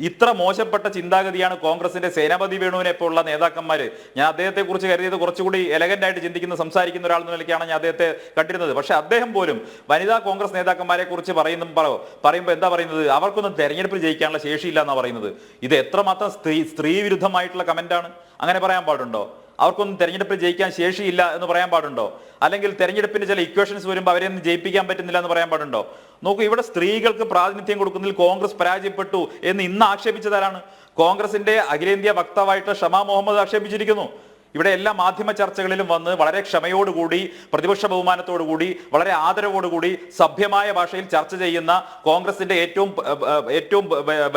ഇത്ര മോശപ്പെട്ട ചിന്താഗതിയാണ് കോൺഗ്രസിന്റെ സേനാപതി വേണുവിനെ പോലുള്ള നേതാക്കന്മാര്. ഞാൻ അദ്ദേഹത്തെ കുറിച്ച് കരുതിയത് കുറച്ചുകൂടി എലഗന്റ് ആയിട്ട് സംസാരിക്കുന്ന ഒരാൾ എന്ന നിലയ്ക്കാണ് ഞാൻ അദ്ദേഹത്തെ കണ്ടിരുന്നത്. പക്ഷെ അദ്ദേഹം പോലും വനിതാ കോൺഗ്രസ് നേതാക്കന്മാരെ കുറിച്ച് പറയുമ്പോൾ എന്താ പറയുന്നത്? അവർക്കൊന്നും തെരഞ്ഞെടുപ്പിൽ ജയിക്കാനുള്ള ശേഷിയില്ല എന്നാണ് പറയുന്നത്. ഇത് എത്രമാത്രം സ്ത്രീ വിരുദ്ധമായിട്ടുള്ള കമന്റാണ്. അങ്ങനെ പറയാൻ പാടുണ്ടോ? അവർക്കൊന്നും തെരഞ്ഞെടുപ്പിൽ ജയിക്കാൻ ശേഷിയില്ല എന്ന് പറയാൻ പാടുണ്ടോ? അല്ലെങ്കിൽ തെരഞ്ഞെടുപ്പിന്റെ ചില ഇക്വേഷൻസ് വരുമ്പോൾ അവരെ ഒന്നും ജയിപ്പിക്കാൻ പറ്റുന്നില്ല എന്ന് പറയാൻ പാടുണ്ടോ? നോക്കൂ, ഇവിടെ സ്ത്രീകൾക്ക് പ്രാതിനിധ്യം കൊടുക്കുന്നതിൽ കോൺഗ്രസ് പരാജയപ്പെട്ടു എന്ന് ഇന്ന് ആക്ഷേപിച്ചതാരാണ്? കോൺഗ്രസിന്റെ അഖിലേന്ത്യാ വക്താവായിട്ട് ഷമാ മുഹമ്മദ് ആക്ഷേപിച്ചിരിക്കുന്നു. ഇവിടെ എല്ലാ മാധ്യമ ചർച്ചകളിലും വന്ന് വളരെ ക്ഷമയോടുകൂടി, പ്രതിപക്ഷ ബഹുമാനത്തോടുകൂടി, വളരെ ആദരവോടുകൂടി സഭ്യമായ ഭാഷയിൽ ചർച്ച ചെയ്യുന്ന കോൺഗ്രസിന്റെ ഏറ്റവും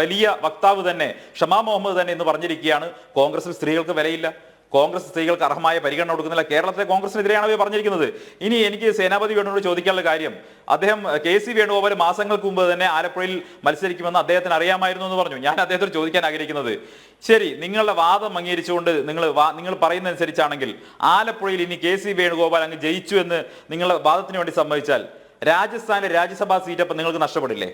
വലിയ വക്താവ് തന്നെ ഷമാ മുഹമ്മദ് തന്നെ എന്ന് പറഞ്ഞിരിക്കുകയാണ് കോൺഗ്രസിൽ സ്ത്രീകൾക്ക് വിലയില്ല, കോൺഗ്രസ് സ്ത്രീകൾക്ക് അർഹമായ പരിഗണന കൊടുക്കുന്നില്ല. കേരളത്തിലെ കോൺഗ്രസിനെതിരെയാണ് അവർ പറഞ്ഞിരിക്കുന്നത്. ഇനി എനിക്ക് സേനാപതി വേണുവിനോട് ചോദിക്കാനുള്ള കാര്യം, അദ്ദേഹം KC വേണുഗോപാൽ മാസങ്ങൾക്ക് മുമ്പ് തന്നെ ആലപ്പുഴയിൽ മത്സരിക്കുമെന്ന് അദ്ദേഹത്തിന് അറിയാമായിരുന്നു എന്ന് പറഞ്ഞു. ഞാൻ അദ്ദേഹത്തോട് ചോദിക്കാൻ ആഗ്രഹിക്കുന്നത്, ശരി, നിങ്ങളുടെ വാദം അംഗീകരിച്ചുകൊണ്ട് നിങ്ങൾ പറയുന്നതനുസരിച്ചാണെങ്കിൽ ആലപ്പുഴയിൽ ഇനി KC വേണുഗോപാൽ അങ്ങ് ജയിച്ചു എന്ന് നിങ്ങളുടെ വാദത്തിന് വേണ്ടി സമ്മതിച്ചാൽ രാജസ്ഥാനിലെ രാജ്യസഭാ സീറ്റ് അപ്പം നിങ്ങൾക്ക് നഷ്ടപ്പെടില്ലേ?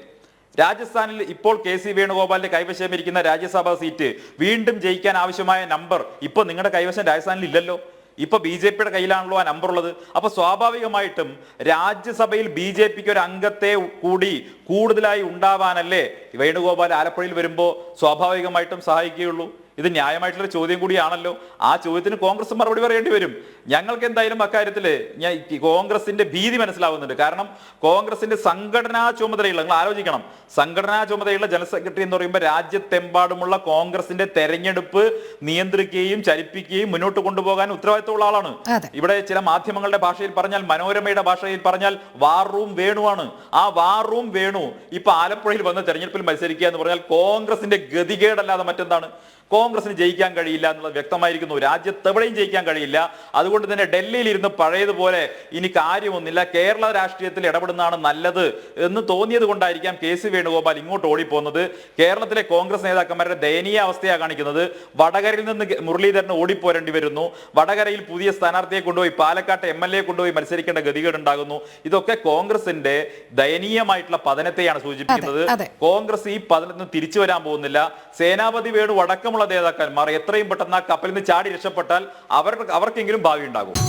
രാജസ്ഥാനിൽ ഇപ്പോൾ KC വേണുഗോപാലിന്റെ കൈവശം ഇരിക്കുന്ന രാജ്യസഭാ സീറ്റ് വീണ്ടും ജയിക്കാൻ ആവശ്യമായ നമ്പർ ഇപ്പൊ നിങ്ങളുടെ കൈവശം രാജസ്ഥാനിൽ ഇല്ലല്ലോ. ഇപ്പൊ BJP-യുടെ കയ്യിലാണല്ലോ ആ നമ്പർ ഉള്ളത്. അപ്പൊ സ്വാഭാവികമായിട്ടും രാജ്യസഭയിൽ BJP-ക്ക് ഒരു അംഗത്തെ കൂടി കൂടുതലായി ഉണ്ടാവാനല്ലേ വേണുഗോപാൽ ആലപ്പുഴയിൽ വരുമ്പോൾ സ്വാഭാവികമായിട്ടും സഹായിക്കുകയുള്ളൂ. ഇത് ന്യായമായിട്ടുള്ള ചോദ്യം കൂടിയാണല്ലോ. ആ ചോദ്യത്തിന് കോൺഗ്രസ് മറുപടി പറയേണ്ടി വരും. ഞങ്ങൾക്ക് എന്തായാലും അക്കാര്യത്തിൽ ഞാൻ കോൺഗ്രസിന്റെ ഭീതി മനസ്സിലാവുന്നുണ്ട്. കാരണം കോൺഗ്രസിന്റെ സംഘടനാ ചുമതലയുള്ള, നിങ്ങൾ ആലോചിക്കണം, സംഘടനാ ചുമതലയുള്ള ജനറൽ സെക്രട്ടറി എന്ന് പറയുമ്പോൾ രാജ്യത്തെമ്പാടുമുള്ള കോൺഗ്രസിന്റെ തെരഞ്ഞെടുപ്പ് നിയന്ത്രിക്കുകയും ചലിപ്പിക്കുകയും മുന്നോട്ട് കൊണ്ടുപോകാൻ ഉത്തരവാദിത്തമുള്ള ആളാണ്. ഇവിടെ ചില മാധ്യമങ്ങളുടെ ഭാഷയിൽ പറഞ്ഞാൽ, മനോരമയുടെ ഭാഷയിൽ പറഞ്ഞാൽ വാർ റൂം വേണുവാണ്. ആ വാർ റൂം വേണു ഇപ്പൊ ആലപ്പുഴയിൽ വന്ന് തെരഞ്ഞെടുപ്പിൽ മത്സരിക്കുക എന്ന് പറഞ്ഞാൽ കോൺഗ്രസിന്റെ ഗതികേടല്ലാതെ മറ്റെന്താണ്? കോൺഗ്രസിന് ജയിക്കാൻ കഴിയില്ല എന്നുള്ളത് വ്യക്തമായിരിക്കുന്നു. രാജ്യത്തെവിടെയും ജയിക്കാൻ കഴിയില്ല. അതുകൊണ്ട് തന്നെ ഡൽഹിയിൽ ഇരുന്ന് പഴയതുപോലെ ഇനി കാര്യമൊന്നുമില്ല, കേരള രാഷ്ട്രീയത്തിൽ ഇടപെടുന്നതാണ് നല്ലത് എന്ന് തോന്നിയത് കൊണ്ടായിരിക്കാം KC വേണുഗോപാൽ ഇങ്ങോട്ട് ഓടിപ്പോകുന്നത്. കേരളത്തിലെ കോൺഗ്രസ് നേതാക്കന്മാരുടെ ദയനീയ അവസ്ഥയാണ് കാണിക്കുന്നത്. വടകരയിൽ നിന്ന് മുരളീധരന് ഓടിപ്പോരേണ്ടി വരുന്നു. വടകരയിൽ പുതിയ സ്ഥാനാർത്ഥിയെ കൊണ്ടുപോയി പാലക്കാട്ട് MLA കൊണ്ടുപോയി മത്സരിക്കേണ്ട ഗതികേടുണ്ടാകുന്നു. ഇതൊക്കെ കോൺഗ്രസിന്റെ ദയനീയമായിട്ടുള്ള പതനത്തെയാണ് സൂചിപ്പിക്കുന്നത്. കോൺഗ്രസ് ഈ പതനത്തിന് തിരിച്ചു വരാൻ പോകുന്നില്ല. സേനാപതി വേണു അടക്കമുള്ള നേതാക്കന്മാർ എത്രയും പെട്ടെന്ന് ആ കപ്പലിൽ നിന്ന് ചാടി രക്ഷപ്പെട്ടാൽ അവർക്കെങ്കിലും ഭാവി ഉണ്ടാകും.